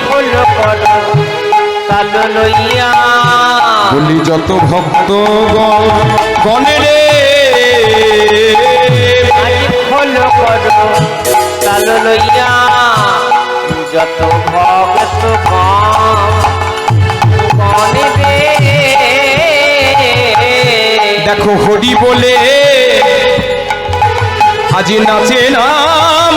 খোলো করো তালো লইয়া। বলি যত ভক্ত গণের খোলো করো তালো লইয়া, যত ভক্ত গণে দেখো হরি বলে আজ নাচে নাম,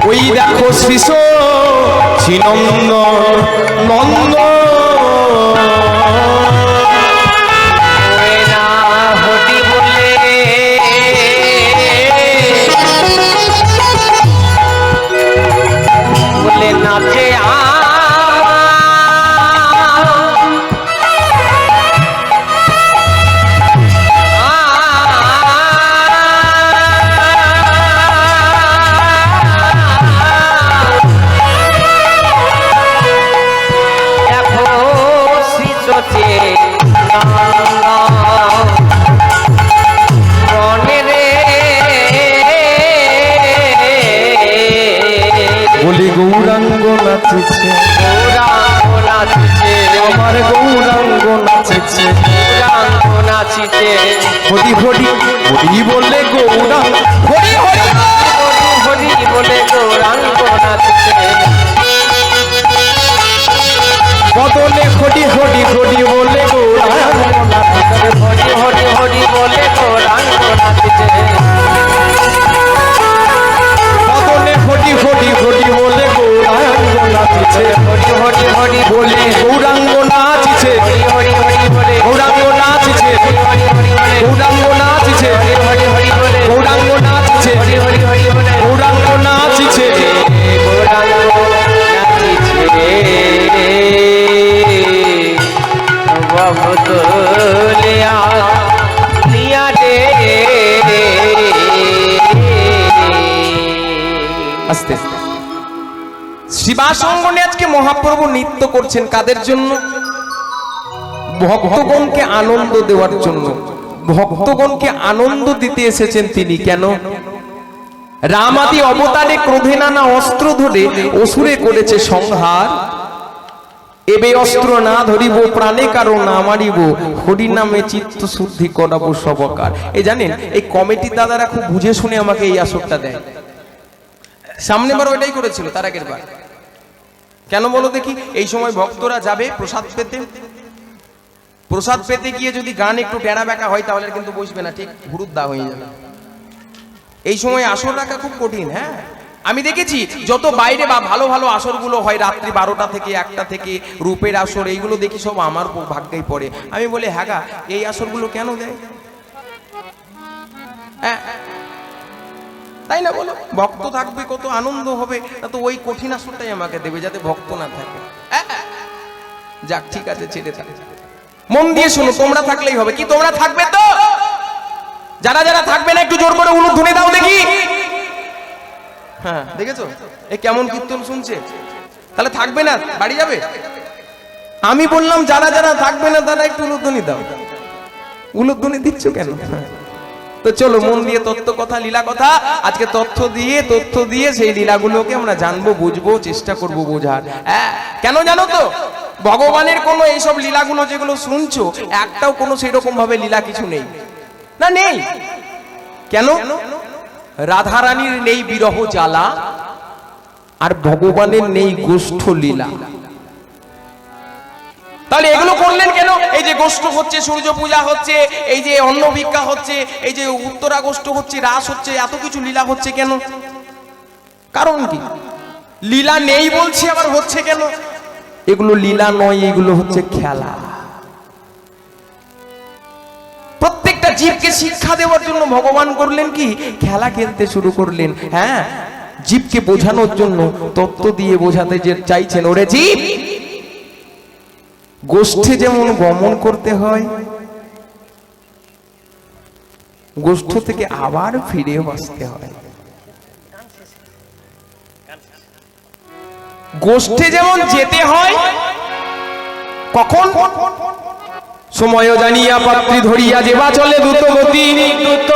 ওই দেখো শিশ ছিনন্দ নন্দ, হরি বলে বলে নাচে হরি হরি হরি বলে গৌরাঙ্গ হরি হরি হরি হরি বলে গৌরাঙ্গ নাচছে বদলে হরি হরি হরি বলে গৌরাঙ্গ নাচছে হরি হরি হরি বলে গৌরাঙ্গ নাচছে বদলে হরি হরি হরি বলে গৌরাঙ্গ নাচছে হরি হরি হরি বলে গৌরাঙ্গ নাচছে হরি হরি হরি বলে গৌরাঙ্গ নাচছে হরি হরি বলে গৌরাঙ্গ নাচছে হরি হরি বলে গৌরাঙ্গ নাচছে হরি হরি হরি বলে গৌরাঙ্গ নাচছে গৌরাঙ্গ নাচছে ববতলিয়া নিয়া দে আস্তে আস্তে শিবাসঙ্গনে আজকে মহাপ্রভু নৃত্য করছেন কাদের জন্য? ভক্তগণকে আনন্দ দেওয়ার জন্য। ভক্তগণকে আনন্দ দিতে এসেছেন তিনি। কেন? রামাদি অবতারে ক্রোধে নানা অস্ত্র ধরে অসুরে করেছে সংহার। এবে অস্ত্র না ধরিব প্রাণে কারো না মারিব হরি নামে চিত্ত শুদ্ধি করাবো সবকার। এই জানেন এই কমিটির দাদারা খুব বুঝে শুনে আমাকে এই আসরটা দেয়। সামনেবার ওইটাই করেছিল তার আগের বার। কেন বলো দেখি? এই সময় ভক্তরা যাবে প্রসাদ পেতে, প্রসাদ পেতে গিয়ে যদি গান একটু টেরা বেঁকা হয় তাহলে কিন্তু বসবে না, ঠিক হুরুদ্দা হয়ে যাবে। এই সময় আসর রাখা খুব কঠিন। হ্যাঁ, আমি দেখেছি যত বাইরে বা ভালো ভালো আসরগুলো হয় রাত্রি 12টা থেকে 1টা থেকে, রূপের আসর, এইগুলো দেখি সব আমার ভাগ্যেই পড়ে। আমি বলি হ্যাঁ গা, এই আসরগুলো কেন দেয়? হ্যাঁ তাই না বলো? ভক্ত থাকবে কত আনন্দ হবে, তা তো ওই কঠিন আসরটাই আমাকে দেবে যাতে ভক্ত না থাকে। যাক ঠিক আছে, ছেড়ে থাকে। মন দিয়ে শোনো, তোমরা থাকলেই হবে। কি তোমরা থাকবে তো? যারা যারা থাকবে না একটু জোর করে উলুধ্বনি দাও দেখি। হ্যাঁ দেখেছো এ কেমন কীর্তন শুনছে? তাহলে থাকবে না, বাড়ি যাবে। আমি বললাম যারা যারা থাকবে না তারা একটু উলুধ্বনি দাও। উলুধ্বনি দিচ্ছ কেন? তো চলো মন দিয়ে তত্ত্ব কথা, লীলা কথা, আজকে তথ্য দিয়ে সেই লীলাগুলোকে আমরা জানবো, বুঝবো, চেষ্টা করবো বোঝার। হ্যাঁ কেন জানো তো? ভগবানের কোনো এইসব লীলাগুলো যেগুলো শুনছো একটাও কোনো সেরকম ভাবে লীলা কিছু নেই না, নেই। কেন? রাধারানীর নেই বিরহ জ্বালা, আর ভগবানের নেই গোষ্ঠ লীলা। তাহলে এগুলো করলেন কেন? এই যে গোষ্ঠ হচ্ছে, সূর্য পূজা হচ্ছে, এই যে অন্ন ভিক্ষা হচ্ছে, এই যে উত্তরা গোষ্ঠ হচ্ছে, রাস হচ্ছে, এত কিছু লীলা হচ্ছে কেন? কারণ কি? লীলা নেই বলছে আবার হচ্ছে কেন? এগুলো লীলা নয়, এগুলো হচ্ছে খেলা। প্রত্যেকটা জীবকে শিক্ষা দেওয়ার জন্য ভগবান করলেন কি? খেলা খেলতে শুরু করলেন। হ্যাঁ, জীবকে বোঝানোর জন্য তত্ত্ব দিয়ে বোঝাতে যে চাইছেন, ওরে জীব, গোষ্ঠে যেমন গমন করতে হয়, গোষ্ঠ থেকে আবার ফিরেও আসতে হয়। গোষ্ঠে যেমন যেতে হয়, কখন? সময় জানিয়া পাত্রী ধরিয়া যেবা চলে দ্রুত গতি, দ্রুত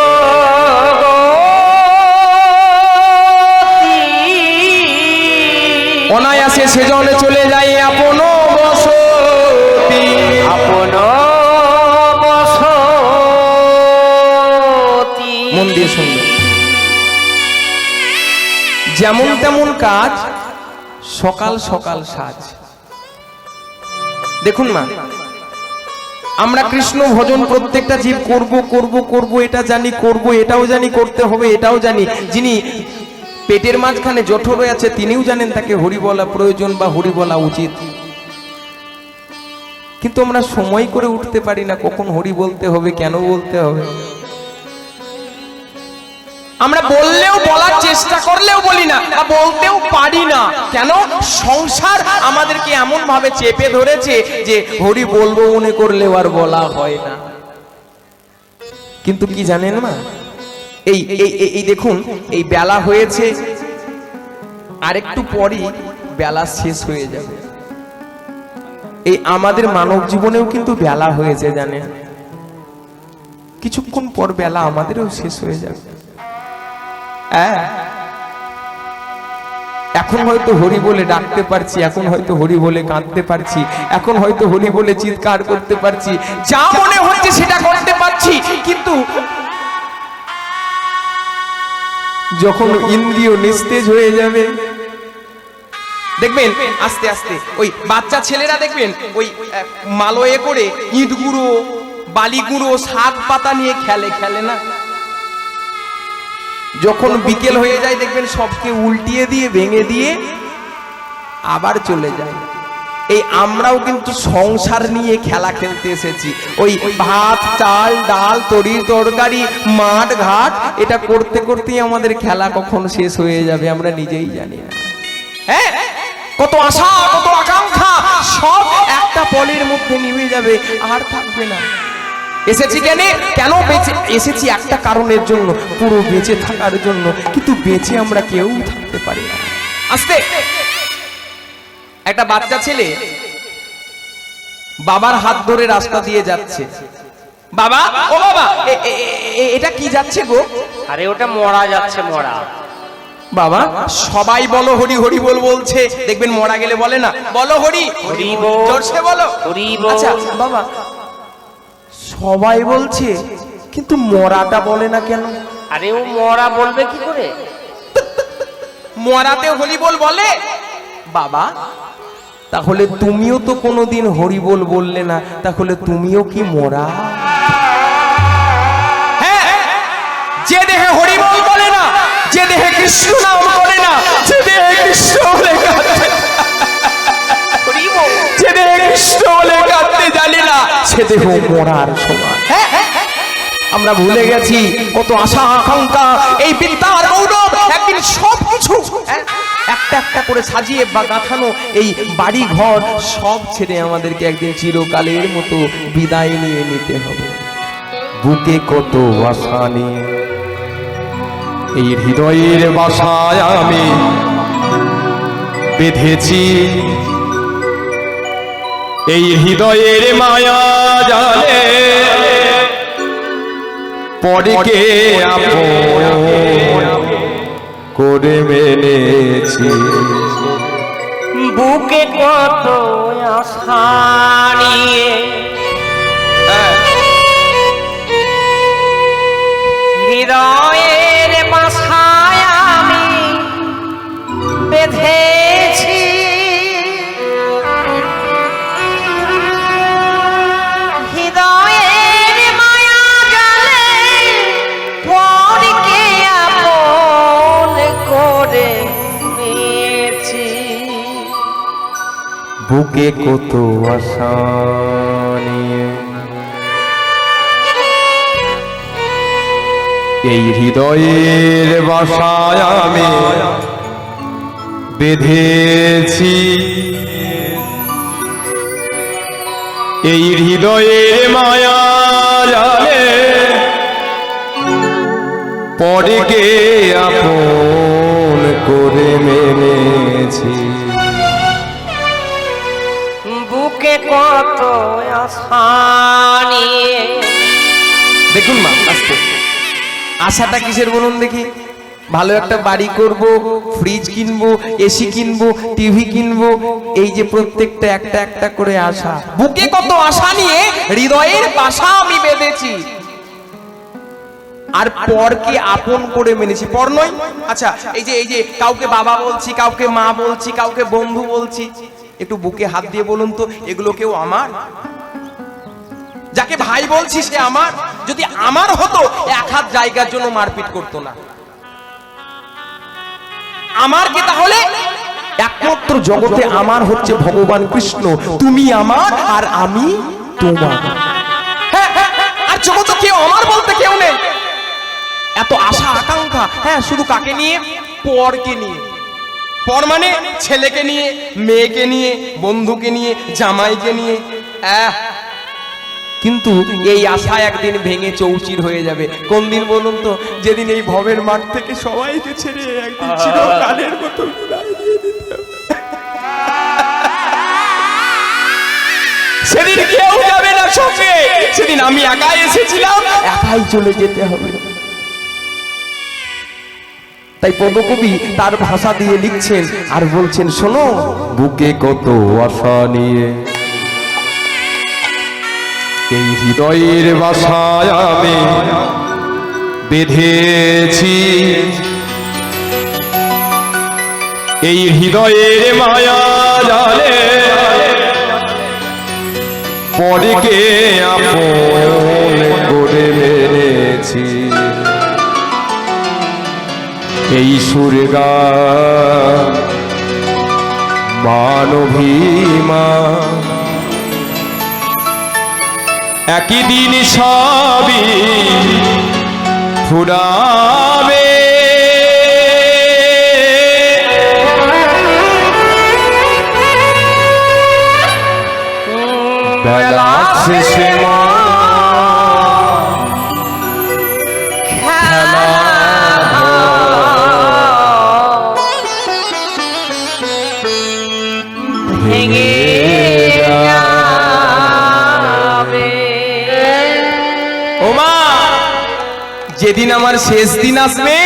অনায়াসে সেজনে চলে যায় আপন বসতি, আপন বসতি। মন দিয়ে শুনবে। যেমন তেমন কাজ, সকাল সকাল সাজ। দেখুন না, আমরা কৃষ্ণ ভজন প্রত্যেকটা জীব করব করব করব, এটা জানি করব, এটাও জানি করতে হবে, এটাও জানি। যিনি পেটের মাঝখানে জঠর আছে তিনিও জানেন তাকে হরি বলা প্রয়োজন বা হরি বলা উচিত, কিন্তু আমরা সময় করে উঠতে পারি না কখন হরি বলতে হবে, কেন বলতে হবে। আমরা বললেও, বলার চেষ্টা করলেও বলি না, বা বলতেও পারি না। কেন? সংসার আমাদেরকে এমন ভাবে চেপে ধরেছে যে হরি বলবো মনে করলেও আর বলা হয় না। কিন্তু কি জানেন না, এই দেখুন, এই বেলা হয়েছে, আরেকটু পরই বেলা শেষ হয়ে যাবে। এই আমাদের মানব জীবনেও কিন্তু বেলা হয়েছে, জানেন? কিছুক্ষণ পর বেলা আমাদেরও শেষ হয়ে যাবে। এখন হয়তো হরি বলে ডাকতে পারছি, এখন হয়তো হরি বলে কাঁদতে পারছি, এখন হয়তো হরি বলে চিৎকার করতে পারছি, যা মনে হচ্ছে সেটা করতে পারছি, কিন্তু যখন ইন্দ্রিয় নিস্তেজ হয়ে যাবে, দেখবেন আস্তে আস্তে ওই বাচ্চা ছেলেরা দেখবেন ওই মালয়ে করে ইট গুঁড়ো, বালি গুঁড়ো, শাক পাতা নিয়ে খেলে না? যখন বিকেল হয়ে যায় দেখবেন সবকে উল্টিয়ে দিয়ে ভেঙে দিয়ে আবার চলে যায়। এই আমরাও কিন্তু সংসার নিয়ে খেলা খেলতে এসেছি। ওই ভাত চাল ডাল তরি তরকারি মাঠ ঘাট এটা করতে করতেই আমাদের খেলা কখন শেষ হয়ে যাবে আমরা নিজেই জানি না। হ্যাঁ, কত আশা কত আকাঙ্ক্ষা সব একটা পলের মধ্যে নিভে যাবে, আর থাকবে না। এসেছি কেন বেঁচে এসেছি? একটা কারণের জন্য, পুরো বেঁচে থাকার জন্য, কিন্তু বেঁচে আমরা কেউ থাকতে পারি না। আস্তে একটা বাচ্চা ছেলে বাবার হাত ধরে রাস্তা দিয়ে যাচ্ছে। বাবা, ও বাবা, এটা কি যাচ্ছে গো? আরে ওটা মরা যাচ্ছে, মরা। বাবা, সবাই বলো হরি হরি বল বলছে, দেখবেন মরা গেলে বলে না বলো হরি হরি বল, জোরসে বলো হরি বল। আচ্ছা বাবা, সবাই বলছে কিন্তু মরাটা বলে না কেন? আরে ও মরা বলবে কি করে? মরাতে হরি বল বলে। বাবা, তাহলে তুমিও তো কোনোদিন হরি বল বললে না, তাহলে তুমিও কি মরা? হ্যাঁ, যে দেহে হরি বল বলে না, যে দেহে কৃষ্ণ নাম বলে না, যে দেহে কৃষ্ণ বলে কাঁদতে, যে দেহে কৃষ্ণ বলে কাঁদতে জানে না, সে দেহ মরার সমান। আমরা ভুলে গেছি কত আশা আকাঙ্ক্ষা, এই বিদ্যার গৌরব, একদিন সবকিছু একটা একটা করে সাজিয়ে বা গাঁথানো এই বাড়ি ঘর সব ছেড়ে আমাদেরকে একদিন চিরকালের মতো বিদায় নিয়ে নিতে হবে। বুকে কত আশা নিয়ে এই হৃদয়ের বাসায় আমি বেঁধেছি, এই হৃদয়ের মায়া জানে পরে কে আপন করে মেনেছি। বুকে কত আশা নিয়ে হৃদয়ের বাসায় আমি বেঁধেছি, হৃদয়ের মায়া জালে পরে কে আপন করে নিয়েছি। বুকে কত আশা নিয়ে এই হৃদয়ের বাসায় আমি বেঁধেছি, এই হৃদয়ের মায়া জালে পরে কে আপন করে মেনেছি। বুকে কত আশা নিয়ে। দেখুন মা, আস্তে, আশাটা কিসের বলুন দেখি? ভালো একটা বাড়ি করব, ফ্রিজ কিনবো, এসি কিনবো, টিভি কিনবো, এই যে প্রত্যেকটা একটা একটা করে আশা। বুকে কত আশা নিয়ে হৃদয়ের বাসা আমি বেঁধেছি, আর পরকে আপন করে মেনেছি। পর নয়? আচ্ছা, এই যে কাউকে বাবা বলছি, কাউকে মা বলছি, কাউকে বন্ধু বলছি, একটু বুকে হাত দিয়ে বলুন তো, এগুলো কেউ আমার? যাকে ভাই বলছি সে আমার? যদি আমার হতো এক হাত জায়গার জন্য মারপিট করতো না। আমার কি তাহলে? একমাত্র জগতে আমার হচ্ছে ভগবান কৃষ্ণ। তুমি আমার আর আমি তোমার। আর জগতে কেউ আমার বলতে কেউ নেই। এত আশা আকাঙ্ক্ষা, হ্যাঁ, শুধু কাকে নিয়ে? পরকে নিয়ে। পর মানে ছেলেকে নিয়ে, মেয়েকে নিয়ে, বন্ধুকে নিয়ে, জামাইকে নিয়ে। কিন্তু এই আশা একদিন ভেঙে চৌচির হয়ে যাবে। কোন দিন বলুন তো? যেদিন এই ভবের মাঠ থেকে সবাইকে ছেড়ে একদিন চিরকালের মতো বিদায় দিয়ে দিতে হবে। সেদিন কেউ যাবে না সঙ্গে, সেদিন আমি একাই এসেছিলাম, একাই চলে যেতে হবে। তাই পদকবি তার ভাষা দিয়ে লিখছেন আর বলছেন, শোনো বুকে কত আশা নিয়ে এই হৃদয়ের বাসায় আমি বেঁধেছি, এই হৃদয়ের মায়া জালে পরকে আপন করে মেনেছি, এই সুরগা মানভীমা একই দিন সবই ফুরাবে, বেলা শেষে মা খেলা ভেঙে যাবে। ওমা যেদিন আমার শেষ দিন আসবে,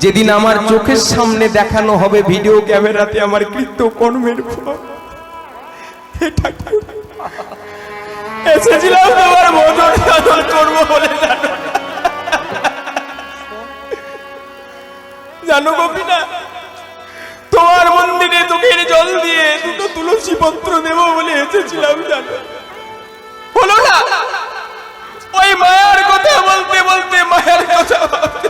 যেদিন আমার চোখের সামনে দেখানো হবে ভিডিও ক্যামেরাতে আমার কৃতকর্মের ফল, হে ঠাকুর এসেছিলাম তোমার ভজন সাধন করবো বলে, জানো গোপীনা তোমার মন্দিরে চোখের জল দিয়ে দুটো তুলসী পত্র দেবো বলে এসেছিলাম, জানো হলো না। ওই মায়ার কথা বলতে বলতে মায়ের কথা ভাবতে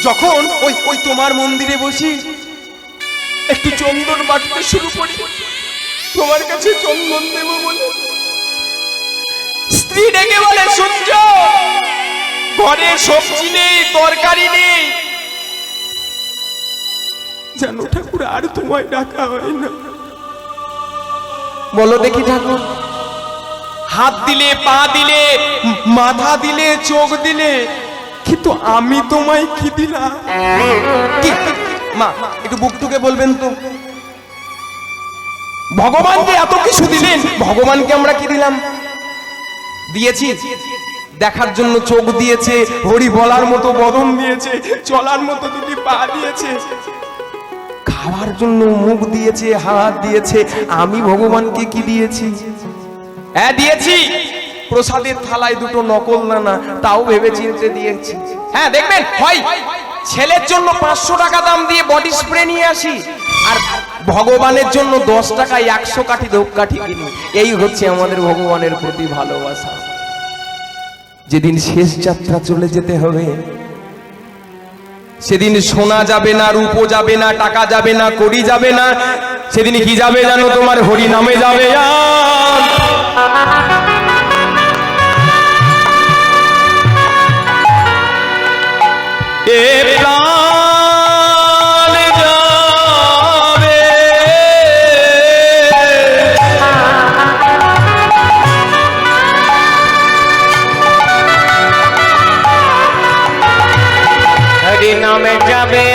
যখন ওই ওই তোমার মন্দিরে বসি একটু চন্দন বাটতে শুরু করি, তোমার কাছে চন্দন দেব বলে স্ত্রী ডেকে বলে, শুনছ ঘরে সবজি নেই, তরকারি নেই, জানো ঠাকুর আর তোমায় ডাকা হয় না। বলো দেখি ঠাকুর, হাত দিলে, পা দিলে, মাথা দিলে, চোখ দিলে, কিন্তু আমি তোমায় কি দিলাম? মা একটু বুকটুকে বলবেন তো, ভগবানকে এত কিছু দিলেন, ভগবানকে আমরা কি দিলাম? দিয়েছি দেখার জন্য চোখ দিয়েছে, হরি বলার মতো বদন দিয়েছে, চলার মতো দুটি পা দিয়েছে, খাওয়ার জন্য মুখ দিয়েছে, হাত দিয়েছে। আমি ভগবানকে কি দিয়েছি? হ্যাঁ দিয়েছি, প্রসাদের থালায় দুটো নকল নানা, তাও ভেবে চিনতে দিয়েছি। হ্যাঁ দেখবেন হয় ছেলের জন্য 500 টাকা দাম দিয়ে বডি স্প্রে নিয়ে আসি, আর ভগবানের জন্য 10 টাকায় 100 কাঠি ধূপকাঠি কিনি। এই হচ্ছে আমাদের ভগবানের প্রতি ভালোবাসা। যেদিন শেষ যাত্রা চলে যেতে হবে, সেদিন সোনা যাবে না, রূপো যাবে না, টাকা যাবে না, কড়ি যাবে না, সেদিন কি যাবে জানো? তোমার হরি নামে যাবে। এ প্রাণ যাবে, হরি নামে যাবে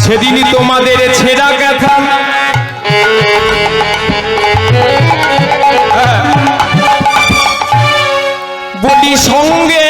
সেদিনই তোমাদের ছেঁড়া কথা বলি সঙ্গে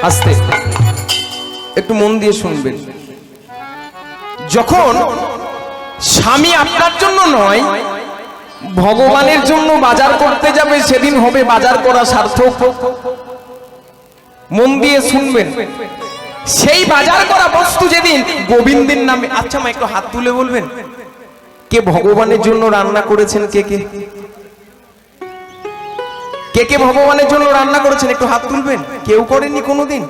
আস্তে একটু মন দিয়ে শুনবেন। যখন স্বামী আপনার জন্য নয় ভগবানের জন্য বাজার করতে যাবে, সেদিন হবে বাজার করা সার্থক। মন দিয়ে শুনবেন। সেই বাজার করা বস্তু যেদিন গোবিন্দের নামে, আচ্ছা মা একটু হাত তুলে বলবেন কে ভগবানের জন্য রান্না করেছেন? কে কে কে কে ভগবানের জন্য রান্না করেছেন? একটু হাত তুলবেন। কেউ করেননি কোনোদিন?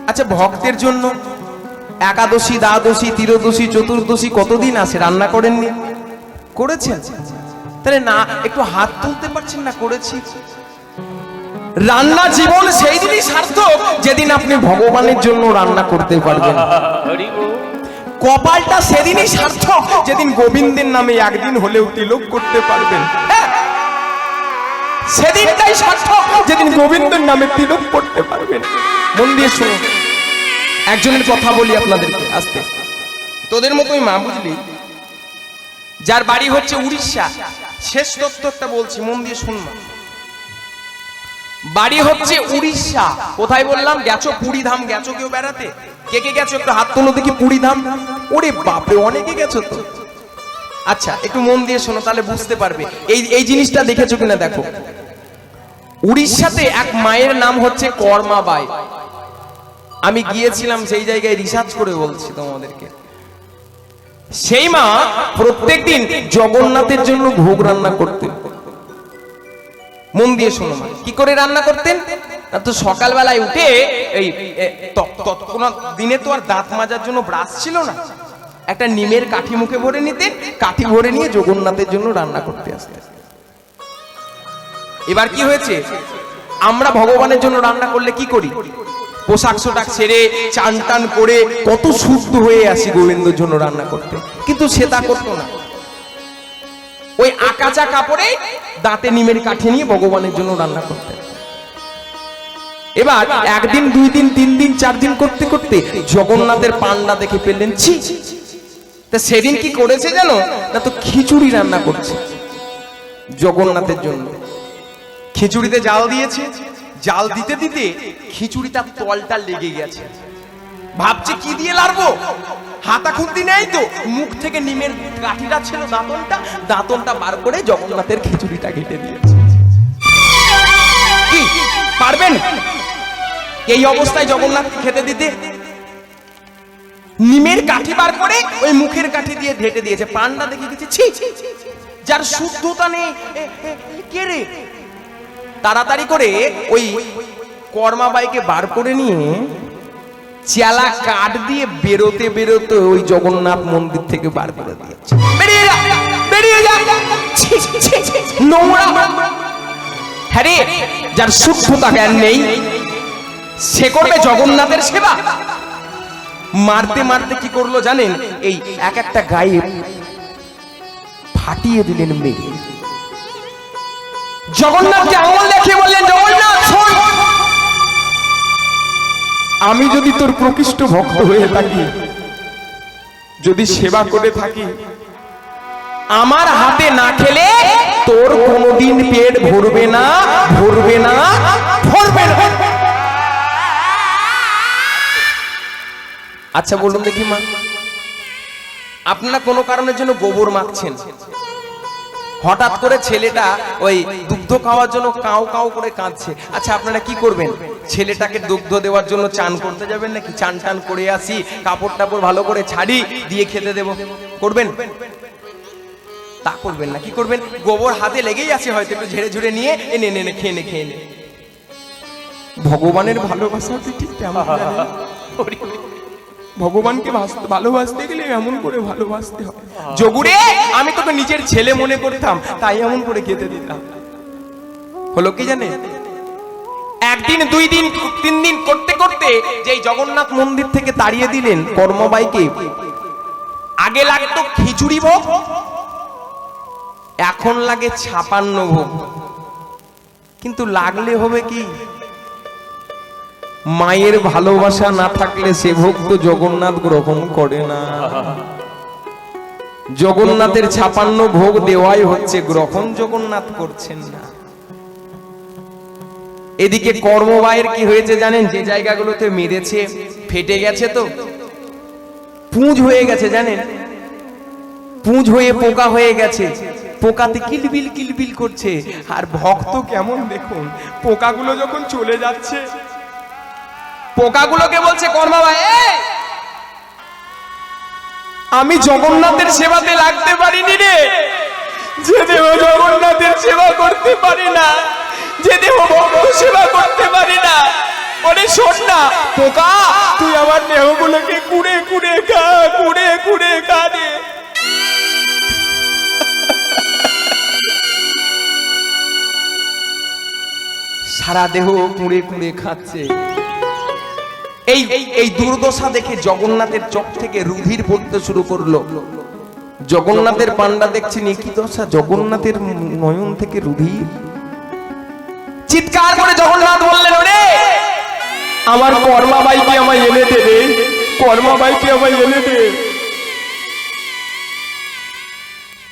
আচ্ছা ভক্তের জন্য একাদশী, দ্বাদশী, ত্রয়োদশী, চতুর্দশী কতদিন আছে, রান্না করেননি? করেছেন? তাহলে না একটু হাত তুলতে পারছেন না? করেছি। রান্না জীবন সেই দিনই সার্থক যেদিন আপনি ভগবানের জন্য রান্না করতে পারবেন। কপালটা সেদিনই সার্থক যেদিন গোবিন্দের নামে একদিন হলেও তিলক করতে পারবেন। সেদিনটাই সার্থক যেদিন গোবিন্দের নামে তিলক করতে পারবেন। মন দিয়ে শুনুন, একজনের কথা বলি আপনাদেরকে আস্তে। তোদের মতোই মা, বুঝলি, যার বাড়ি হচ্ছে উড়িষ্যা, শেষ তথ্যটা বলছি, মন দিয়ে শুনবা। বাড়ি হচ্ছে উড়িষ্যা। কোথায় বললাম? গেছো পুরী ধাম? গেছো কেউ বেড়াতে? কে কে গেছো একটু হাত তোলো দেখি। পুরী ধাম? ওরে বাপরে, অনেকে গেছো তো। আচ্ছা একটু মন দিয়ে শোনো, তাহলে বুঝতে পারবে এই জিনিসটা দেখেছো কিনা দেখো। উড়িষ্যাতে এক মায়ের নাম হচ্ছে কর্মাবাই। আমি গিয়েছিলাম সেই জায়গায়, রিসার্চ করে বলছি তোমাদেরকে। সেই মা প্রত্যেকদিন জগন্নাথের জন্য ভোগ রান্না করতেন। মন দিয়ে শোনো মা, কি করে রান্না করতেন? তো সকালবেলায় উঠে এই কোন দিনে তো আর দাঁত মাজার জন্য ব্রাশ ছিল না, একটা নিমের কাঠি মুখে ভরে নিতেন, কাঠি ভরে নিয়ে জগন্নাথের জন্য রান্না করতে আসতেন। এবার কি হয়েছে, আমরা ভগবানের জন্য রান্না করলে কি করি? পোশাক শোটাক ছেড়ে চান টান করে কত শুদ্ধ হয়ে আসি গোবিন্দর জন্য রান্না করতে, কিন্তু সে তা করতো না। ওই আকাচা কাপড়ে দাঁতে নিমের কাঠি নিয়ে ভগবানের জন্য রান্না করতে। এবার একদিন, দুই দিন, তিন দিন, চার দিন করতে করতে জগন্নাথের পান্ডা দেখে ফেললেন, ছি। তা সেদিন কি করেছে জানো? না তো খিচুড়ি রান্না করছে জগন্নাথের জন্য। খিচুড়িতে জাল দিয়েছে, জাল দিতে দিতে খিচুড়িটা তলটা লেগে গেছে। ভাবছে কি দিয়ে লাড়বো, হাতা খুন্তি নেই তো, মুখ থেকে নিমের কাঠিটা ছিল, দাঁতনটা বার করে জগন্নাথের খিচুড়িটা কেটে দিয়েছে। কি পারবেন এই অবস্থায় জগন্নাথ খেতে দিতে? নিমের কাঠি বার করে ওই মুখের কাঠি দিয়ে ঢেটে দিয়েছে। পান্ডা দেখে গেছে, ছি, যার শুদ্ধতা নেই, কে রে? তাড়াতাড়ি করে ওই কর্মাবাইকে বার করে নিয়ে চেলা কাঠ দিয়ে বেরোতে বেরোতে ওই জগন্নাথ মন্দির থেকে বার করে দিয়েছে। বেরিয়ে যা, বেরিয়ে যা, নোংরা। হ্যাঁ রে, যার শুদ্ধতা জ্ঞান নেই সে করবে জগন্নাথের সেবা? মারতে মারতে কি করলো জানেন? এই এক একটা গায়ে ফাটিয়ে দিলেন মেরে। জগন্নাথকে আঙুল দেখিয়ে বললেন, জগন্নাথ শোন, আমি যদি তোর প্রকৃষ্ট ভক্ত হয়ে থাকি, যদি সেবা করে থাকি, আমার হাতে না খেলে তোর কোনোদিন পেট ভরবে না, ভরবে না, ভরবে না। আচ্ছা বলুন দেখি মা, আপনারা কোনো কারণের জন্য গোবর মাখছেন, হঠাৎ করে ছেলেটা ওই দুগ্ধ খাওয়ার জন্য কাউ কাউ করে কাঁদছে। আচ্ছা আপনারা কি করবেন? ছেলেটাকে দুগ্ধ দেওয়ার জন্য চান করতে যাবেন নাকি? চান টান করে আসি, কাপড় টাপড় ভালো করে ছাড়ি দিয়ে খেতে দেব, করবেন? তা করবেন না। কি করবেন? গোবর হাতে লেগেই আছে, হয়তো একটু ঝেড়ে ঝুড়ে নিয়ে এনে নে খেয়ে নে, খেয়ে নে। ভগবানের ভালোবাসা ঠিক তেমন। ভগবানকে ভালোবাসতে গেলে এমন করে ভালোবাসতে হয়। যোগুরে আমি তোকে নিজের ছেলে মনে করতাম, তাই এমন করে খেতে দিতাম। হলো কি জানে, একদিন, দুই দিন, তিন দিন করতে করতে যে জগন্নাথ মন্দির থেকে তাড়িয়ে দিলেন কর্মবাইকে, আগে লাগতো খিচুড়ি ভোগ, এখন লাগে 56 ভোগ। কিন্তু লাগলে হবে কি? মায়ের ভালোবাসা না থাকলে সে ভোগ তো জগন্নাথ গ্রহণ করে না। জগন্নাথের 56 ভোগ দেওয়াই হচ্ছে গ্রহণ, জগন্নাথ করছেন না। এদিকে কর্মবায়ের কি হয়েছে জানেন? যে জায়গাগুলোতে মেরেছে ফেটে গেছে, তো পুঁজ হয়ে গেছে জানেন, পুঁজ হয়ে পোকা হয়ে গেছে, পোকাতে কিলবিল কিলবিল করছে। আর ভক্ত কেমন দেখুন, পোকাগুলো যখন চলে যাচ্ছে পোকাগুলোকে বলছে কর্মাবাই, আমি জগন্নাথের সেবাতে লাগতে পারিনি রে, যে দেহ জগন্নাথের সেবা করতে পারি না, যে দেহ ভক্ত সেবা করতে পারি না, ওরে শোন না পোকা, তুই আমার দেহগুলোকে কুড়ে কুড়ে খা, কুড়ে কুড়ে খা রে। সারা দেহ কুড়ে কুড়ে খাচ্ছে। এই এই দুর্দশা দেখে জগন্নাথের চোখ থেকে রুধির পড়তে শুরু করলো। জগন্নাথের পান্ডা দেখছেন কি দশা, জগন্নাথের নয়ন থেকে রুধির। চিৎকার করে জগন্নাথ বললেন, ওরে আমার কর্মাবাইকে আমায় এনে দে রে, কর্মাবাইকে আমায় এনে দে।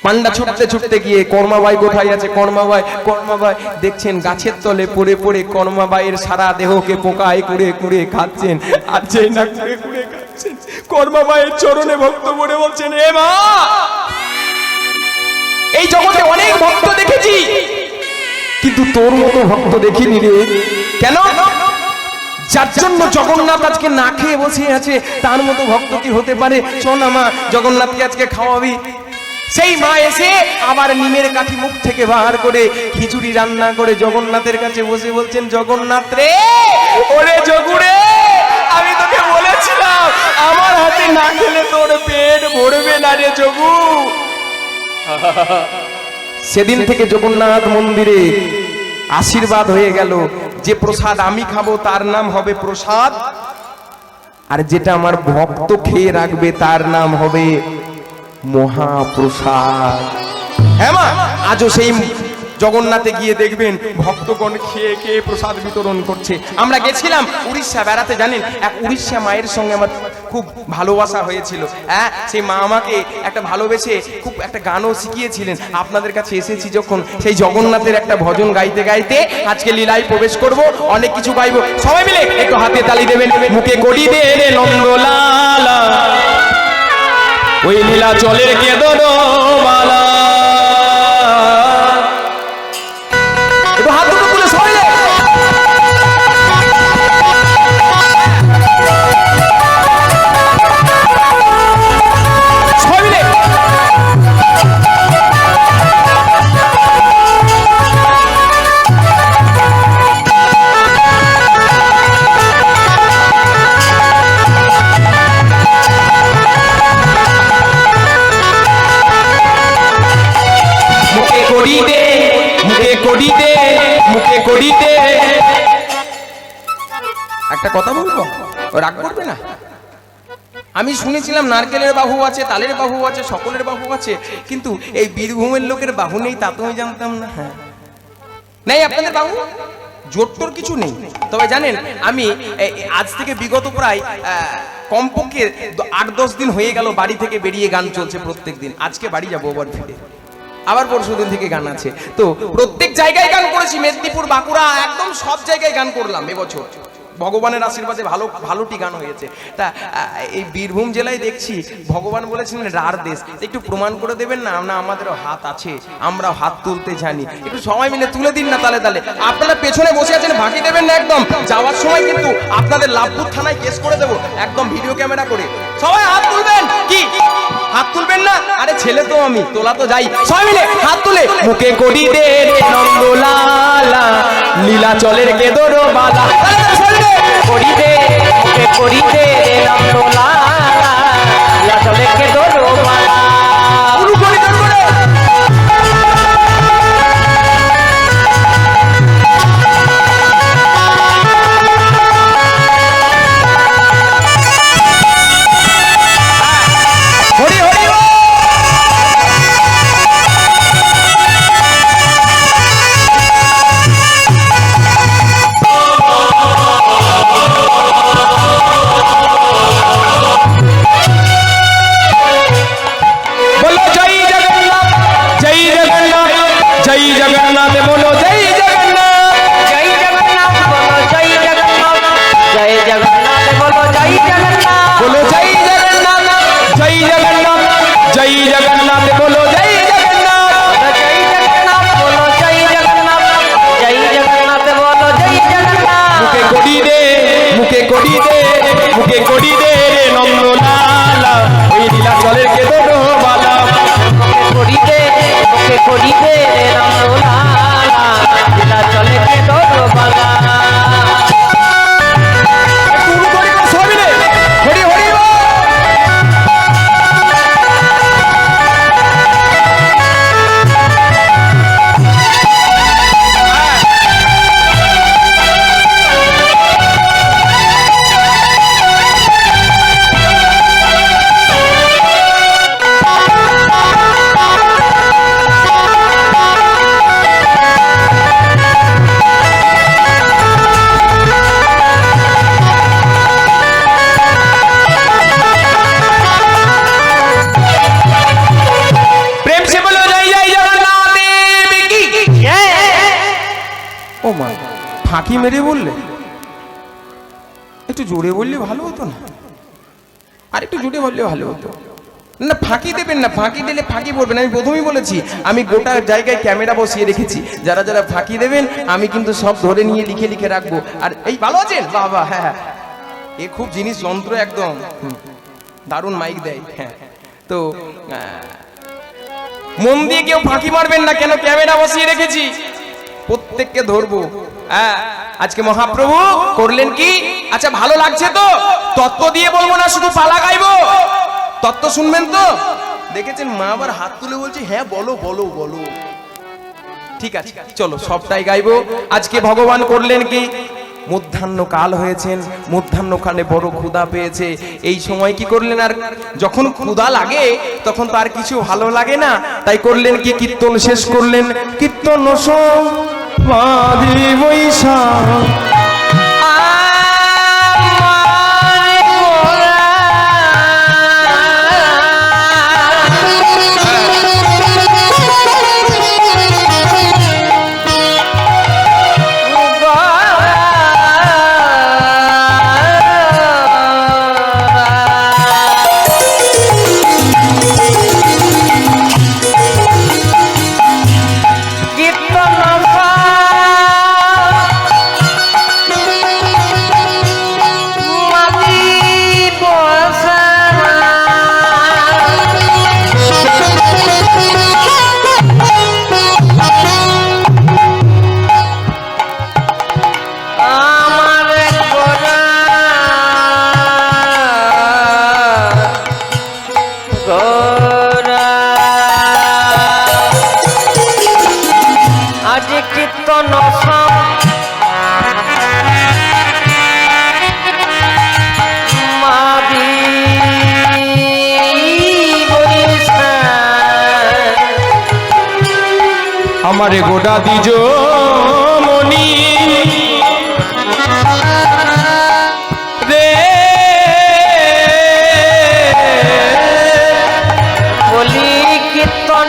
পান্ডা ছুটতে ছুটতে গিয়ে কর্মাবাই কোথায় আছে, কর্মাবাই, কর্মাবাই দেখছেন গাছের তলে পড়ে পড়ে কর্মাবাইয়ের সারা দেহকে পোকায় কুড়ে কুড়ে খাচ্ছেন। আর যেই না কুড়ে কুড়ে খাচ্ছেন, কর্মাবাইয়ের চরণে ভক্ত পড়ে বলছেন, এ মা, এই জগতে অনেক ভক্ত দেখেছি কিন্তু তোর মতো ভক্ত দেখিনি রে। কেন? যার জন্য জগন্নাথ আজকে না খেয়ে বসে আছে, তার মতো ভক্ত কি হতে পারে? শোন মা, জগন্নাথকে আজকে খাওয়াবি। সেই মা এসে আবার নিমের কাঠি মুখ থেকে বার করে খিচুড়ি রান্না করে জগন্নাথের কাছে বসে বলছেন, জগন্নাথ রে, ওরে জগু রে, আমি তোকে বলেছিলাম আমার হাতে না খেলে তোর পেট ভরবে না রে জগু। সেদিন থেকে জগন্নাথ মন্দিরে আশীর্বাদ হয়ে গেল, যে প্রসাদ আমি খাবো তার নাম হবে প্রসাদ, আর যেটা আমার ভক্ত খেয়ে রাখবে তার নাম হবে মহাপ্রসাদ। হ্যাঁ মা, আজও সেই জগন্নাথে গিয়ে দেখবেন ভক্তগণ খেয়ে খেয়ে প্রসাদ বিতরণ করছে। আমরা গেছিলাম উড়িষ্যা বেড়াতে, জানেন এক উড়িষ্যা মায়ের সঙ্গে আমার খুব ভালোবাসা হয়েছিল। হ্যাঁ, সেই মা আমাকে একটা ভালোবেসে খুব একটা গানও শিখিয়েছিলেন। আপনাদের কাছে এসেছি যখন, সেই জগন্নাথের একটা ভজন গাইতে গাইতে আজকে লীলায় প্রবেশ করব, অনেক কিছু গাইব। সবাই মিলে একটু হাতে তালি দেবেন। মুখে করি দে রে নন্দলালা, ওই লীলা চলে কেদর মালা। একটু হাত দুটো তুলে সবাই মিলে একটা কথা বলবো, রাগ করবে না? আমি শুনেছিলাম নারকেলের বাহু আছে, তালের বাহু আছে, সকলের বাহু আছে, কিন্তু এই বীরভূমের লোকের বাহু নেই তা তো আমি জানতাম না। হ্যাঁ, নেই আপনাদের বাহু, জোট্টোর কিছু নেই। তবে জানেন, আমি আজ থেকে বিগত প্রায় কমপক্ষে 8-10 দিন হয়ে গেল বাড়ি থেকে বেরিয়ে গান চলছে প্রত্যেক দিন। আজকে বাড়ি যাবো আবার ফিরে, আবার পরশুদিন থেকে গান আছে। তো প্রত্যেক জায়গায় গান করেছি, মেদিনীপুর, বাঁকুড়া, একদম সব জায়গায় গান করলাম এবছর। ভগবানের আশীর্বাদে ভালোটি গান হয়েছে। তা এই বীরভূম জেলায় দেখছি ভগবান বলেছিলেন রার দেশ, একটু প্রমাণ করে দেবেন না? না, আমাদেরও হাত আছে, আমরা হাত তুলতে জানি, একটু সবাই মিলে তুলে দিন না তালে তালে। আপনারা পেছনে বসে আছেন, ফাঁকি দেবেন না একদম। যাওয়ার সময় কিন্তু আপনাদের লাভপুর থানায় কেস করে দেবো, একদম ভিডিও ক্যামেরা করে। সবাই হাত তুলবেন। কি হাত তুলবেন না? আরে ছেলে তো আমি, তোলা তো যাই। সবাই মিলে হাত তুলে মুখে করি দে রে নন্দলালা, লীলা চলের কেদর বালা, করি দে মুখে করি দে রে নন্দলালা, লীলা চলের কেদর বালা। মুখে করি দে মুখে করি দে মুখে করি দে রে নন্দলালা ওই নীলাচলের কেদর বালা করি দে মুখে করি দে রমলালা নীলাচলে কেদর বালা হরি হরি ফাঁকি মেরে বললে একটু জোরে বললে ভালো হতো না আর একটু জোরে বললে ভালো হতো না ফাঁকি দেবেন না ফাঁকি দিলে ফাঁকি পড়বেন আমি প্রথমেই বলেছি আমি গোটা জায়গায় ক্যামেরা বসিয়ে রেখেছি যারা যারা ফাঁকি দেবেন আমি কিন্তু সব ধরে নিয়ে লিখে লিখে রাখবো আর এই ভালো আছেন বাবা হ্যাঁ হ্যাঁ এ খুব জিনিস যন্ত্র একদম দারুণ মাইক দেয় হ্যাঁ তো মন দিয়ে কেউ ফাঁকি মারবেন না কেন ক্যামেরা বসিয়ে রেখেছি প্রত্যেককে ধরবো হ্যাঁ আজকে মহাপ্রভু করলেন কি আচ্ছা ভালো লাগছে তো তত্ত্ব দিয়ে বলবো না শুধু পালা গাইবো তত্ত্ব শুনবেন তো দেখেছেন মা আবার হাত তুলে বলছে হ্যাঁ বলো বলো বলো ঠিক আছে চলো সবটাই গাইবো আজকে ভগবান করলেন কি মধ্যাহ্ন কাল হয়েছেন মধ্যাহ্ন কালে বড় ক্ষুধা পেয়েছে এই সময় কি করলেন আর যখন ক্ষুধা লাগে তখন তো আর কিছু ভালো লাগে না তাই করলেন কি কীর্তন শেষ করলেন কীর্তন বৈশাখ আমারে গোটা দিজ মনি রে বলি কীর্তন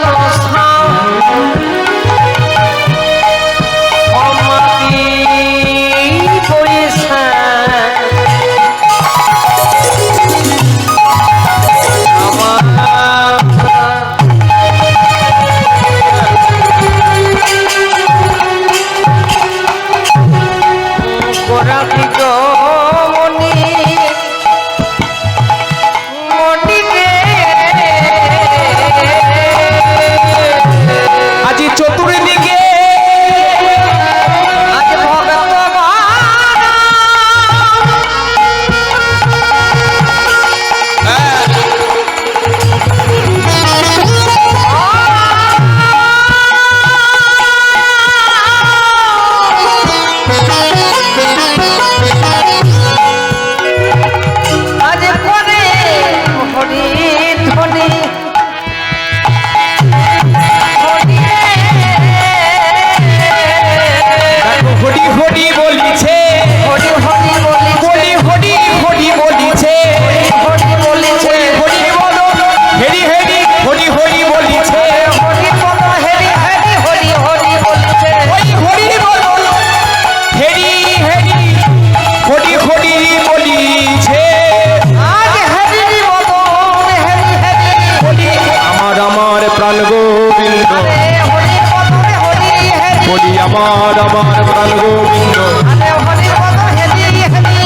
আমার প্রাণ গোবিন্দ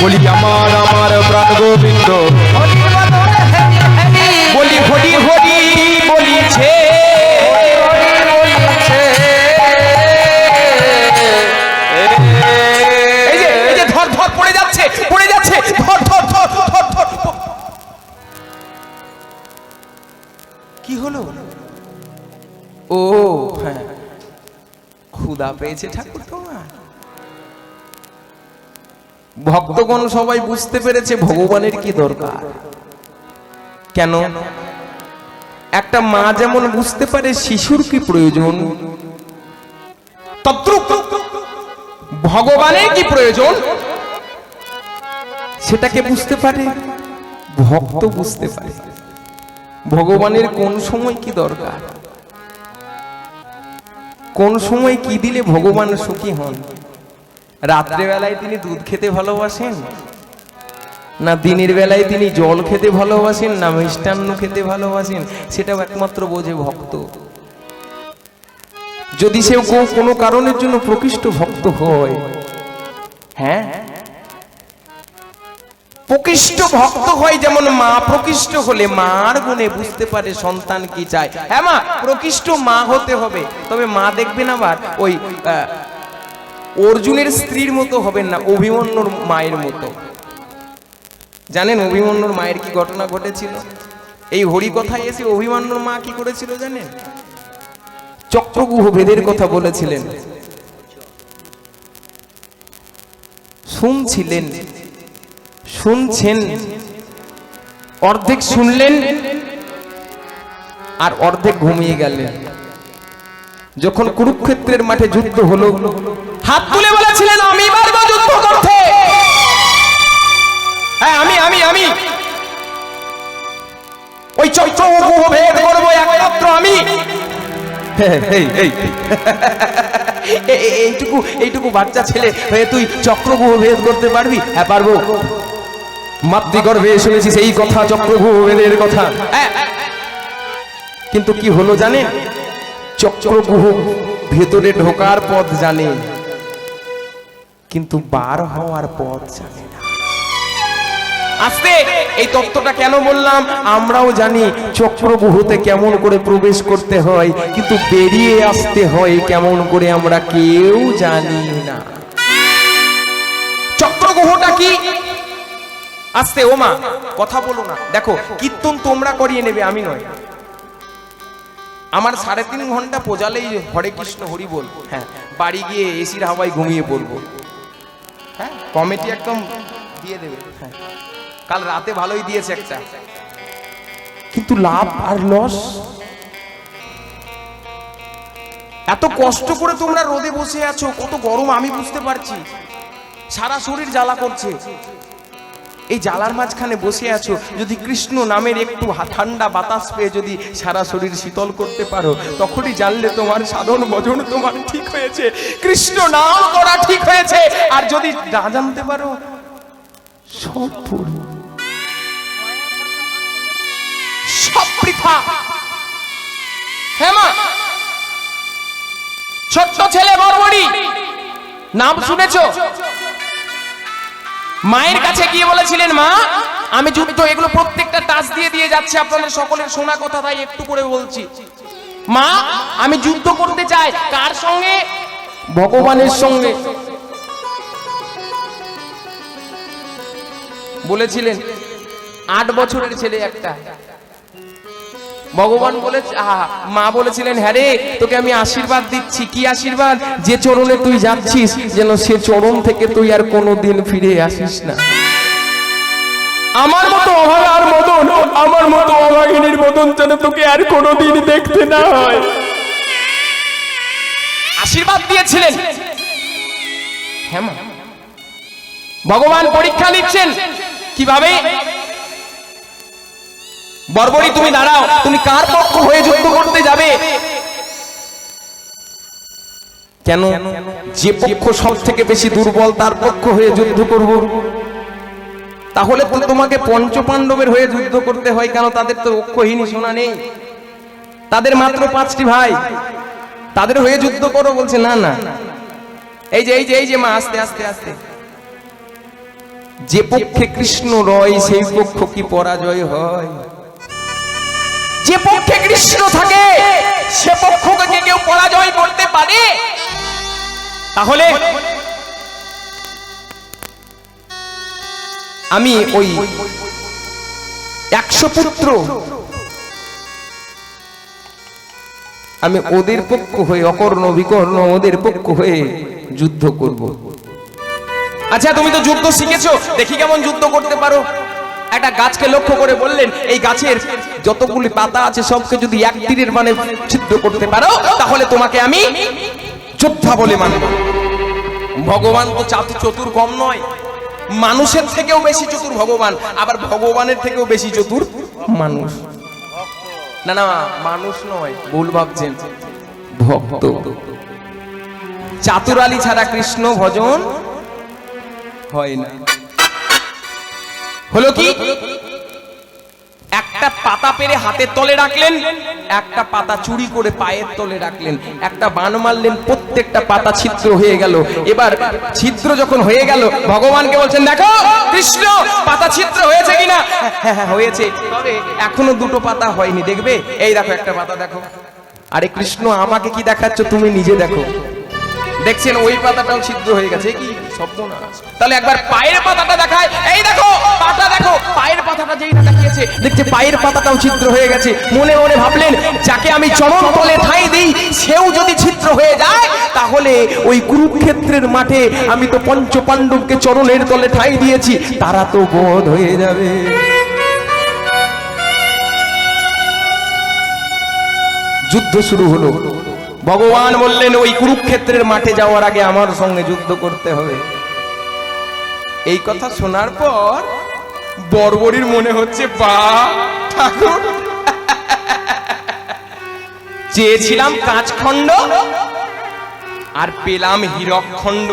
বলি আমার আমার প্রাণ গোবিন্দ বলি হরি হরি বলিছে এই যে ধর ধর পড়ে যাচ্ছে ধর ধর ধর ধর ধর। কি হলো? ও হ্যাঁ, ক্ষুধা পেয়েছে ঠাকুর তোমার। ভক্তগণ সবাই বুঝতে পেরেছে ভগবানের কি দরকার। কেন? একটা মা যেমন বুঝতে পারে শিশুর কি প্রয়োজন, তদ্রূপ ভগবানের কি প্রয়োজন সেটাকে বুঝতে পারে ভক্ত, বুঝতে পারে ভগবানের কোন সময় কি দরকার, কোন সময় কি দিলে ভগবান সুখী হন। রাত্রেবেলায় তিনি দুধ খেতে ভালোবাসেন না দিনের বেলায় তিনি জল খেতে ভালোবাসেন না মিষ্টান্ন খেতে ভালোবাসেন, সেটাও একমাত্র বোঝে ভক্ত। যদি সে কোনো কারণের জন্য প্রকৃষ্ট ভক্ত হয়, হ্যাঁ প্রকৃষ্ট ভক্ত হয়, যেমন মা প্রকৃষ্ট হলে মার গুণে বুঝতে পারে সন্তান কি চায়। হ্যাঁ মা প্রকৃষ্ট মা হতে হবে, তবে মা দেখবেন আবার ওই অর্জুনের স্ত্রীর মতো হবেন না, অভিমন্যুর মায়ের মতো। জানেন অভিমন্যুর মায়ের কি ঘটনা ঘটেছিল? এই হরি কথায় এসে অভিমন্যুর মা কি করেছিল জানেন? চক্রগুহ ভেদের কথা বলেছিলেন, শুনছিলেন, শুনছেন, অর্ধেক শুনলেন আর অর্ধেক ঘুমিয়ে গেলেন। যখন কুরুক্ষেত্রের মাঠে যুদ্ধ হলো, হাত তুলে বলেছিলেন আমি পারবো যুদ্ধ করতে, হ্যাঁ আমি আমি আমি ওই চক্রগুহ ভেদ করবো একমাত্র আমি। এইটুকু বাচ্চা ছেলে হয়ে তুই চক্রগুহ ভেদ করতে পারবি? হ্যাঁ পারবো। মাতৃগর্ভে শুনেছি সেই কথা, চক্রগুহ ভেদের কথা। কিন্তু কি হলো জানেন? চক্রগুহ ভেতরে ঢোকার পথ জানে কিন্তু বার হওয়ার পথ জানে না। আস্তে এই তত্ত্বটা কেন বললাম? আমরাও জানি চক্রগুহতে কেমন করে প্রবেশ করতে হয়, কিন্তু বেরিয়ে আসতে হয় কেমন করে আমরা কেউ জানি না। চক্রগুহটা কি? আস্তে ও মা কথা বলো না, দেখো কীর্তন তোমরা করিয়ে নেবে, আমি নয়। আমার 3.5 ঘন্টা পোজালেই হরে কৃষ্ণ হরি বল, হ্যাঁ বাড়ি গিয়ে এসির হাওয়ায় ঘুমিয়ে পড়বো, হ্যাঁ কমিটি একদম দিয়ে দেবে। হ্যাঁ কাল রাতে ভালোই দিয়েছে একটা, কিন্তু লাভ আর লস। এত কষ্ট করে তোমরা রোদে বসে আছো, কত গরম আমি বুঝতে পারছি, সারা শরীর জ্বালা করছে। এই জ্বালার মাঝখানে বসে আছো, যদি কৃষ্ণ নামের একটু ঠান্ডা বাতাস পেয়ে যদি সারা শরীর শীতল করতে পারো, তখনই জানলে তোমার সাধন ভজন তোমার ঠিক হয়েছে, কৃষ্ণ নাম করা ঠিক হয়েছে। আর যদি না জানতে পারো সব পুরো, সব বৃথা। হ্যাঁ মা, ছোট্ট ছেলে বড়বড়ি নাম শুনেছো? মায়ের কাছে গিয়ে বলেছিলেন মা আমি যুদ্ধ, এগুলো প্রত্যেকটা টাচ দিয়ে দিয়ে যাচ্ছে, আপনাদের সকলের শোনা কথা, তাই একটু করে বলছি। মা আমি যুদ্ধ করতে চাই, কার সঙ্গে? ভগবানের সঙ্গে। বলেছিলেন 8 বছরের ছেলে একটা। ভগবান বলে, মা বলেছিলেন হ্যাঁ রে তোকে আমি আশীর্বাদ দিচ্ছি। কি আশীর্বাদ? যে চরণে তুই যাচ্ছিস যেন সে চরণ থেকে তুই আর কোনোদিন ফিরে আসিস না। আমার মতো অভাগার মদন, আমার মতো অভাগিনীর মদন যেন তোকে আর কোনোদিন দেখতে না হয়। আশীর্বাদ দিয়েছিলেন। হ্যাঁ মা, ভগবান পরীক্ষা নিচ্ছেন কিভাবে? বর্বরী তুমি দাঁড়াও, তুমি কার পক্ষ হয়ে যুদ্ধ করতে যাবে? কেন? যে পক্ষ সব থেকে বেশি দুর্বল তার পক্ষ হয়ে যুদ্ধ করব। তাহলে তো তোমাকে পঞ্চপাণ্ডবের হয়ে যুদ্ধ করতে হয়, কেন তাদের তো অক্ষহীন সোনা নেই, তাদের মাত্র 5টি ভাই, তাদের হয়ে যুদ্ধ করো। বলছে না না, এই যে মা আস্তে আস্তে আস্তে, যে পক্ষে কৃষ্ণ রয় সেই পক্ষ কি পরাজয় হয়? যে পক্ষে কৃষ্ণ থাকে সে পক্ষকে কেউ পরাজয় করতে পারে? তাহলে আমি ওই 100 পুত্র আমি ওদের পক্ষ হয়ে অকর্ণ বিকর্ণ ওদের পক্ষ হয়ে যুদ্ধ করব। আচ্ছা তুমি তো যুদ্ধ শিখেছো, দেখি কেমন যুদ্ধ করতে পারো। একটা গাছকে লক্ষ্য করে বললেন, এই গাছের যতগুলি পাতা আছে সবকে যদি এক তীরের মানে ছিদ্র করতে পারো তাহলে তোমাকে আমি যোদ্ধা বলে মানব। ভগবান তো চতুর কম নয়, মানুষের থেকেও বেশি চতুর ভগবান, আবার ভগবানের থেকেও বেশি চতুর মানুষ। না না, মানুষ নয়, ভুল ভাবছেন, ভক্ত। চাতুরালি ছাড়া কৃষ্ণ ভজন হয় না। হলো কি, একটা পাতা পেরে হাতের তলে রাখলেন, একটা পাতা চুরি করে পায়ের তলে রাখলেন, একটা বান মারলেন, প্রত্যেকটা পাতা ছিদ্র হয়ে গেল। এবার ছিদ্র যখন হয়ে গেল ভগবানকে বলছেন, দেখো কৃষ্ণ পাতা ছিদ্র হয়েছে কিনা? হ্যাঁ হয়েছে, তবে এখনো দুটো পাতা হয়নি, দেখবে? এই দেখো একটা পাতা দেখো। আরে কৃষ্ণ আমাকে কি দেখাচ্ছ, তুমি নিজে দেখো। দেখছেন ওই পাতাটাও ছিদ্র হয়ে গেছে, কি শব্দ না। তাহলে একবার পায়ের পাতাটা দেখায়, এই দেখো পাতা দেখো, পায়ের পাতাটা যেই না দেখিয়েছে দেখছে পায়ের পাতাটাও ছিদ্র হয়ে গেছে। মনে মনে ভাবলেন, যাকে আমি চরণ তলে ঠাঁই দিই সেও যদি ছিদ্র হয়ে যায় তাহলে ওই কুরুক্ষেত্রের মাঠে আমি তো পঞ্চ পাণ্ডবকে চরণের তলে ঠাঁই দিয়েছি, তারা তো বধ হয়ে যাবে। যুদ্ধ শুরু হলো। ভগবান বললেন, ওই কুরুক্ষেত্রের মাঠে যাওয়ার আগে আমার সঙ্গে যুদ্ধ করতে হবে। এই কথা শোনার পর বর্বরীর মনে হচ্ছে, বাহ ঠাকুর, চেয়েছিলাম কাঁচখণ্ড আর পেলাম হীরকখণ্ড।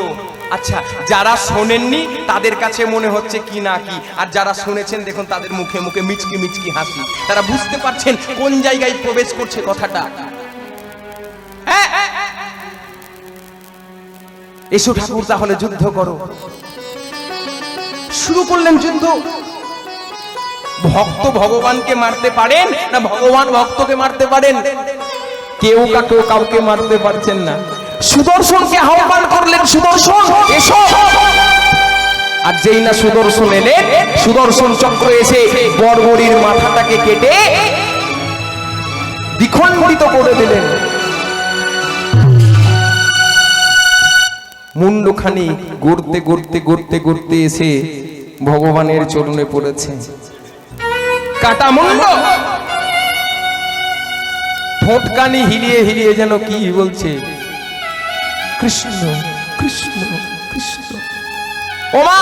আচ্ছা, যারা শোনেননি তাদের কাছে মনে হচ্ছে কি না কি, আর যারা শুনেছেন দেখুন তাদের মুখে মুখে মিচকি মিচকি হাসি। তারা বুঝতে পারছেন কোন জায়গায় প্রবেশ করছে কথাটা। এসো ঠাকুর, তাহলে যুদ্ধ করো। শুরু করলেন যুদ্ধ। ভক্ত ভগবানকে মারতে পারেন না ভগবান ভক্তকে মারতে পারেন? কেউ কাউকে মারতে পারছেন না। সুদর্শনকে আহ্বান করলেন, সুদর্শন এসো। আর যেই না সুদর্শন এলেন, সুদর্শন চক্র এসে বর্বরীর মাথাটাকে কেটে দ্বিখণ্ডিত করে দিলেন। মুন্ডখানি গড়তে গড়তে গড়তে গড়তে এসে ভগবানের চরণে পড়েছে। কাটা মুন্ড, ঠোঁটকানি হিলিয়ে হিলিয়ে যেন কি বলছে, কৃষ্ণ কৃষ্ণ কৃষ্ণ। ওমা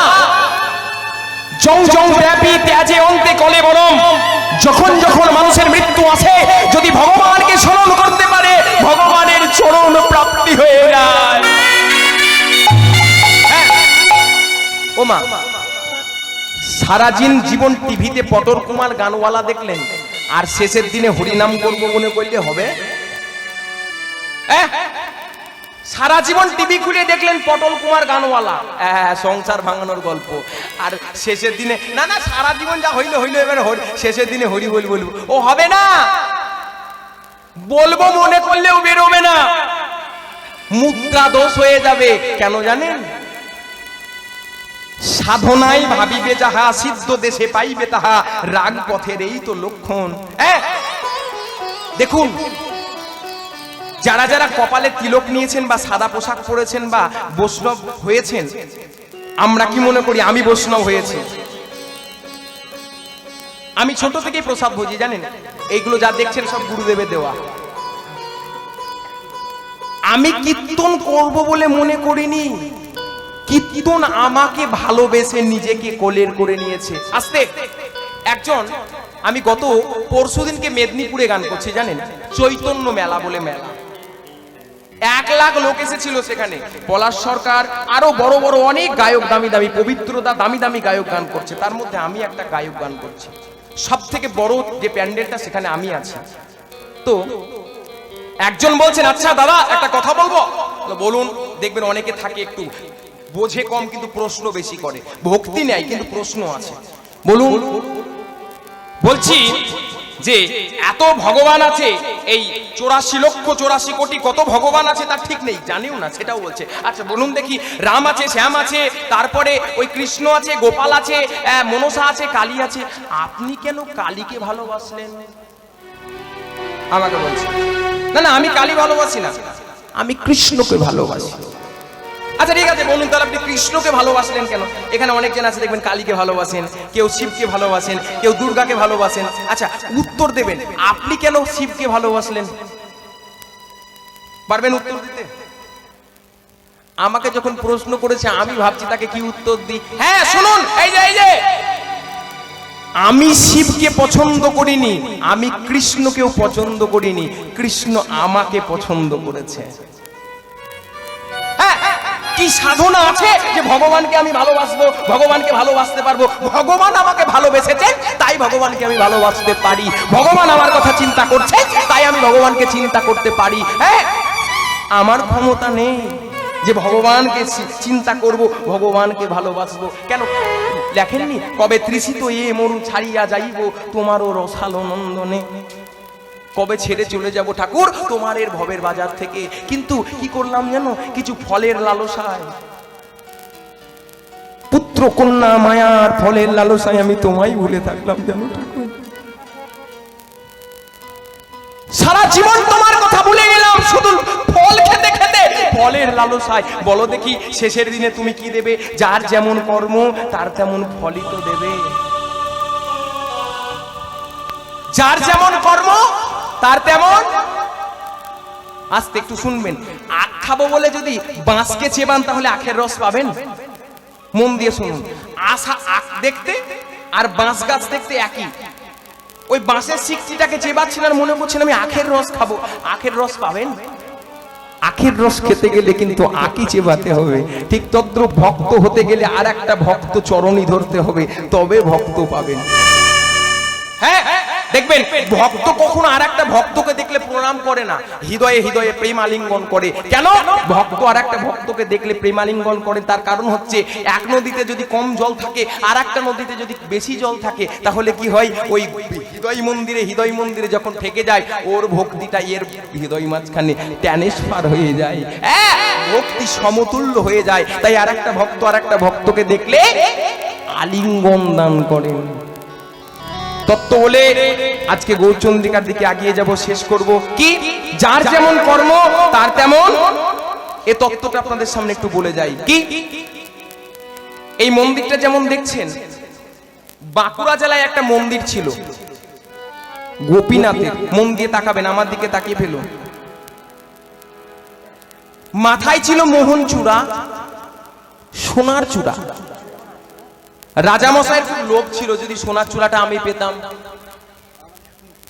জং জং ব্যাপী ত্যাজে অন্তে কলে বরম। যখন যখন মানুষের মৃত্যু আসে, যদি ভগবানকে স্মরণ করতে পারে ভগবানের চরণ প্রাপ্তি হয়ে যায়। ওমা সারা জীবন টিভিতে পটল কুমার গানওয়ালা দেখলেন, আর শেষের দিনে হরিনাম করবো মনে করলে হবে? সারা জীবন টিভি খুলে দেখলেন পটল কুমার গানওয়ালা, সংসার ভাঙানোর গল্প, আর শেষের দিনে না না সারা জীবন যা হইলো হইলো, এবার শেষের দিনে হরি বল বলবো, ও হবে না। বলবো মনে করলেও বেরোবে না, মুদ্রা দোষ হয়ে যাবে। কেন জানেন? সাধনাই ভাবিবে যাহা, সিদ্ধ দেশে পাইবে তাহা, রাগ পথের এই তো লক্ষণ। দেখুন, যারা যারা কপালে তিলক নিয়েছেন বা সাদা পোশাক পরেছেন বা বৈষ্ণব হয়েছেন, আমরা কি মনে করি আমি বৈষ্ণব হয়েছি? আমি ছোট থেকেই প্রসাদ ভোজি, জানেন? এইগুলো যা দেখছেন সব গুরুদেবের দেওয়া। আমি কীর্তন করব বলে মনে করিনি, কীর্তন আমাকে ভালোবেসে নিজেকে কোলের করে নিয়েছে। আস্তে একজন, আমি গত পরশুদিনকে মেদিনীপুরে গান করছি, জানেন? চৈতন্য মেলা বলে মেলা, 1 লাখ লোক এসেছিল সেখানে। পলাশ সরকার আরো বড় বড় অনেক গায়ক, দামি দামি পবিত্রতা দামি দামি গায়ক গান করছে, তার মধ্যে আমি একটা গায়ক গান করছি। সব থেকে বড় যে প্যান্ডেলটা সেখানে আমি আছি। তো একজন বলছেন, আচ্ছা দাদা একটা কথা বলবো। বলুন। দেখবেন অনেকে থাকে একটু বোঝে কম কিন্তু প্রশ্ন বেশি করে, ভক্তি নেই কিন্তু প্রশ্ন আছে। বলুন। বলছি যে এত ভগবান আছে, এই 84,84,00,000 কোটি কত ভগবান আছে তার ঠিক নেই, জানিও না, সেটাও বলছে। আচ্ছা বলুন দেখি, রাম আছে, শ্যাম আছে, তারপরে ওই কৃষ্ণ আছে, গোপাল আছে, মনসা আছে, কালী আছে, আপনি কেন কালীকে ভালোবাসলেন? আমাকে বলছে না না আমি কালী ভালোবাসি না, আমি কৃষ্ণকে ভালোবাসি। আচ্ছা ঠিক আছে, বলুন তাহলে আপনি কৃষ্ণকে ভালোবাসলেন কেন? এখানে অনেকজন আছে দেখবেন কালীকে ভালোবাসেন, কেউ শিবকে ভালোবাসেন, কেউ দুর্গাকে ভালোবাসেন। আচ্ছা উত্তর দেবেন, আপনি কেন শিবকে ভালোবাসলেন? পারবেন উত্তর দিতে? আমাকে যখন প্রশ্ন করেছে আমি ভাবছি তাকে কি উত্তর দিই। হ্যাঁ শুনুন, এই যে আমি শিবকে পছন্দ করিনি, আমি কৃষ্ণকেও পছন্দ করিনি, কৃষ্ণ আমাকে পছন্দ করেছে। কি সাধনা আছে যে ভগবানকে আমি ভালোবাসবো, ভগবানকে ভালোবাসতে পারবো? ভগবান আমাকে ভালোবেসেছেন তাই ভগবানকে আমি ভালোবাসতে পারি, ভগবান আমার কথা চিন্তা করছে তাই আমি ভগবানকে চিন্তা করতে পারি। হ্যাঁ, আমার ক্ষমতা নেই যে ভগবানকে চিন্তা করব, ভগবানকে ভালোবাসবো। কেন লেখেননি, কবে তৃষিত এ মরু ছাড়িয়া যাইব তোমারও রসালো নন্দনে, কবে ছেড়ে চলে যাব ঠাকুর তোমার এর ভবের বাজার থেকে। কিন্তু কি করলাম জানো, কিছু ফলের লালসায়, পুত্র কন্যা মায়ার ফলের লালসায় আমি তোমায় ভুলে থাকলাম জানো ঠাকুর। সারা জীবন তোমার কথা ভুলে গেলাম শুধু ফল খেতে খেতে, ফলের লালসায়। বলো দেখি শেষের দিনে তুমি কি দেবে? যার যেমন কর্ম তার তেমন ফলই তো দেবে। যার যেমন কর্ম তার তেমন। আস্তে একটু শুনবেন, আখ খাবো বলে যদি বাঁশকে চেবান তাহলে আখের রস পাবেন? মন দিয়ে শুনুন, আখ দেখতে আর বাঁশ গাছ দেখতে একই। ওই বাঁশের শিকটিটাকে চেবাচ্ছেন আর মনে করছেন আমি আখের রস খাবো, আখের রস পাবেন? আখের রস খেতে গেলে কিন্তু আখই চেবাতে হবে। ঠিক তদ্রূপ ভক্ত হতে গেলে আর একটা ভক্ত চরণই ধরতে হবে, তবে ভক্ত পাবেন। হ্যাঁ দেখবেন ভক্ত কখনো আর একটা ভক্তকে দেখলে প্রণাম করে না, হৃদয়ে হৃদয়ে প্রেম আলিঙ্গন করে। কেন ভক্ত আর একটা ভক্তকে দেখলে প্রেম আলিঙ্গন করে? তার কারণ হচ্ছে এক নদীতে যদি কম জল থাকে আর একটা নদীতে যদি বেশি জল থাকে তাহলে কি হয়, ওই হৃদয় মন্দিরে যখন থেকে যায় ওর ভক্তিটা এর হৃদয় মাঝখানে ট্রান্সফার হয়ে যায়, ভক্তি সমতুল্য হয়ে যায়। তাই আর একটা ভক্ত আর একটা ভক্তকে দেখলে আলিঙ্গন দান করেন। তত্ত্ব বলে আজকে গৌরচন্দ্রিকার দিকে এগিয়ে যাব, শেষ করব কি, যার যেমন কর্ম তার তেমন। এই তত্ত্বটা আপনাদের সামনে একটু বলে যাই। কি এই মন্দিরটা যেমন দেখছেন, বাঁকুড়া জেলায় একটা মন্দির ছিল গোপীনাথের। মন দিয়ে তাকাবেন, আমার দিকে তাকিয়ে ফেলুন। মাথায় ছিল মোহন চূড়া, সোনার চূড়া। রাজামশাইয়ের খুব লোভ ছিল যদি সোনার চূড়াটা আমি পেতাম।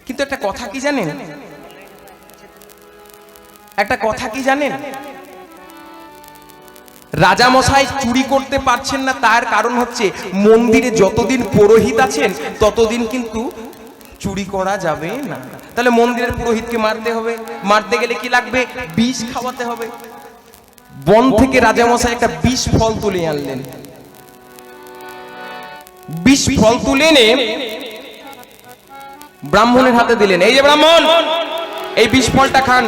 কিন্তু একটা কথা কি জানেন, একটা কথা কি জানেন, রাজামশাই চুরি করতে পারছেন না, তার কারণ হচ্ছে মন্দিরে যতদিন পুরোহিত আছেন ততদিন কিন্তু চুরি করা যাবে না। তাহলে মন্দিরের পুরোহিতকে মারতে হবে, মারতে গেলে কি লাগবে, বিষ খাওয়াতে হবে। বন থেকে রাজামশাই একটা বিষ ফল তুলে আনলেন, বিষ ফল তুলে এনে ব্রাহ্মণের হাতে দিলেন। এই যে ব্রাহ্মণ, এই বিষ ফলটা খান,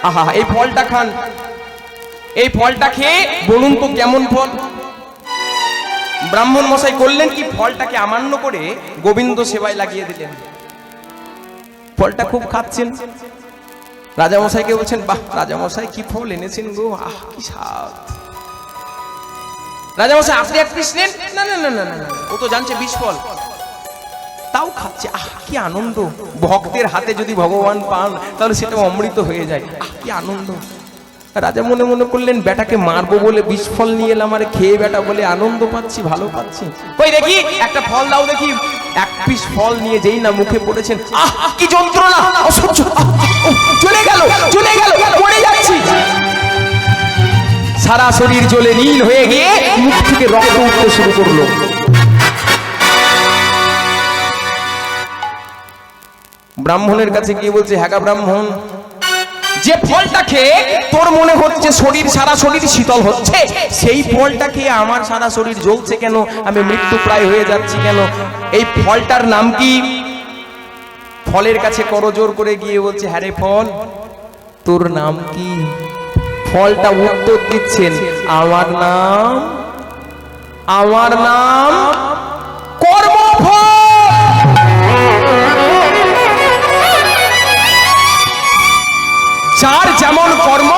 আহা এই ফলটা খান, এই ফলটা খেয়ে বলুন তো কেমন ফল। ব্রাহ্মণ মশাই করলেন কি, ফলটাকে আমান্য করে গোবিন্দ সেবায় লাগিয়ে দিলেন। ফলটা খুব খাচ্ছেন, রাজামশাইকে বলছেন, বাহ রাজামশাই কি ফল এনেছেন গো, আহ কি স্বাদ। রাজামশাই আপনি এক পিস নেন। না না না না না, ও তো জানছে বিষ ফল, তাও খাচ্ছে, আহ কি আনন্দ। ভক্তের হাতে যদি ভগবান পান তাহলে সেটা অমৃত হয়ে যায়, আহ কি আনন্দ। রাজা মনে মনে করলেন, বেটাকে মারবো বলে বিষ ফল নিয়ে এলাম, আর খেয়ে বেটা বলে আনন্দ পাচ্ছি, ভালো পাচ্ছি। কই দেখি একটা ফল দাও দেখি। এক পিস ফল নিয়ে যেই না মুখে পড়েছেন, আহ কি যন্ত্রণা, অসহ্য, চলে গেল চলে গেল, পড়ে যাচ্ছি। সারা শরীর জ্বলে নীল হয়ে গিয়ে মুখ থেকে রক্ত উঠতে শুরু করলো। ব্রাহ্মণের কাছে গিয়ে বলছে, হ্যাঁ ব্রাহ্মণ, যে ফলটা খেয়ে তোর মনে হচ্ছে শরীর সারা শরীর শীতল হচ্ছে, সেই ফলটা খেয়ে আমার সারা শরীর জ্বলছে কেন, আমি মৃত্যু প্রায় হয়ে যাচ্ছি কেন? এই ফলটার নাম কি? ফলের কাছে করজোর করে গিয়ে বলছে, হ্যাঁ রে ফল, তোর নাম কি? ফলটা উত্তর দিচ্ছেন, আমার নাম কর্মফল। যার যেমন কর্ম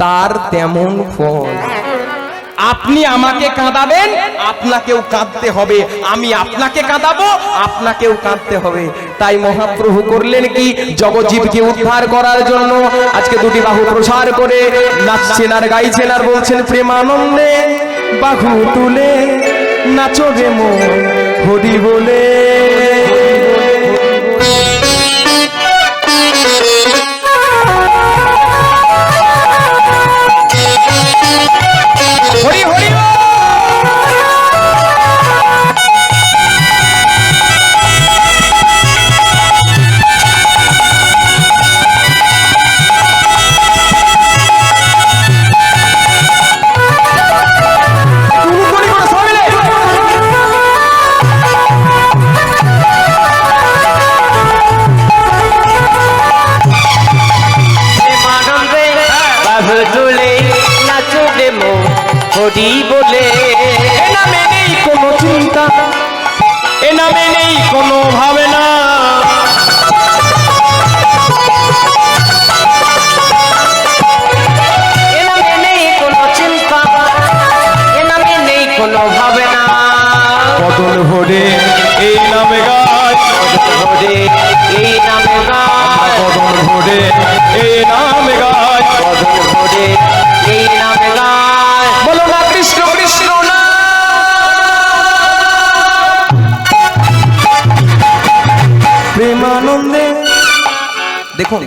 তার তেমন ফল। আপনি আমাকে কাঁদাবেন, আপনাকেও কাঁদতে হবে, আমি আপনাকে কাঁদাবো, আপনাকেও কাঁদতে হবে। তাই মহাপ্রভু করলেন কি, জগজীবকে উদ্ধার করার জন্য আজকে দুটি বাহু প্রসার করে নাচছেন আর গাইছেন আর বলছেন, প্রেমানন্দে বাহু তুলে নাচো রে মন হরি বলে। হরি হরি হরি বলে। এ নামে নেই কোনো চিন্তা, এ নামে নেই কোনো ভাবনা, এ নামে নেই কোনো চিন্তা, এ নামে নেই কোনো ভাবনা। বদল ভরে এই নামে গায়, বদল ভরে এই নামে গায়, বদল ভরে এই নামে গায়, বদল ভরে এই নামে গায়। বলো না কৃষ্ণ কৃষ্ণ না। প্রেমানন্দে দেখুন,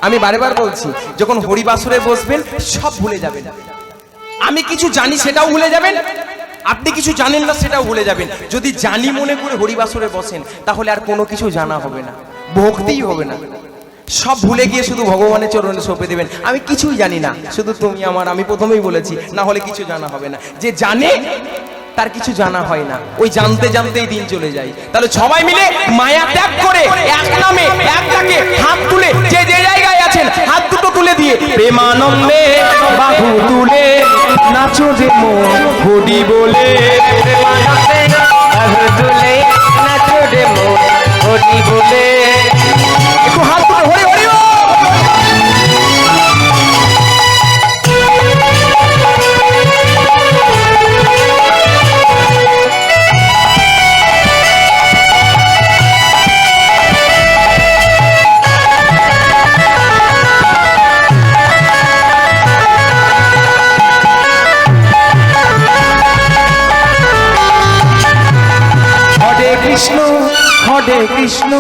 আমি বারবার বলছি, যখন হরিবাসরে বসবেন সব ভুলে যাবেন। আমি কিছু জানি সেটাও ভুলে যাবেন, আপনি কিছু জানেন না সেটাও ভুলে যাবেন। যদি জানি মনে করে হরিবাসরে বসেন তাহলে আর কোনো কিছু জানা হবে না, ভক্তিই হবে না। সব ভুলে গিয়ে শুধু ভগবানের চরণে সঁপে দেবেন, আমি কিছুই জানি না, শুধু তুমি আমার। আমি প্রথমেই বলেছি, না হলে কিছু জানা হবে না। যে জানে তার কিছু জানা হয় না, ওই জানতে জানতেই দিন চলে যায়। তাহলে সবাই মিলে মায়া ত্যাগ করে এক নামে এক ডাকে হাত তুলে, যে যে জায়গায় আছেন হাত দুটো তুলে দিয়ে প্রেমানন্দে বাহু তুলে নাচো যে মন হরি বলে। প্রেমানন্দে বাহু তুলে নাচো রে মন হরি বলে। একটু হাত তুলে হরি হরি বল। হরে কৃষ্ণ।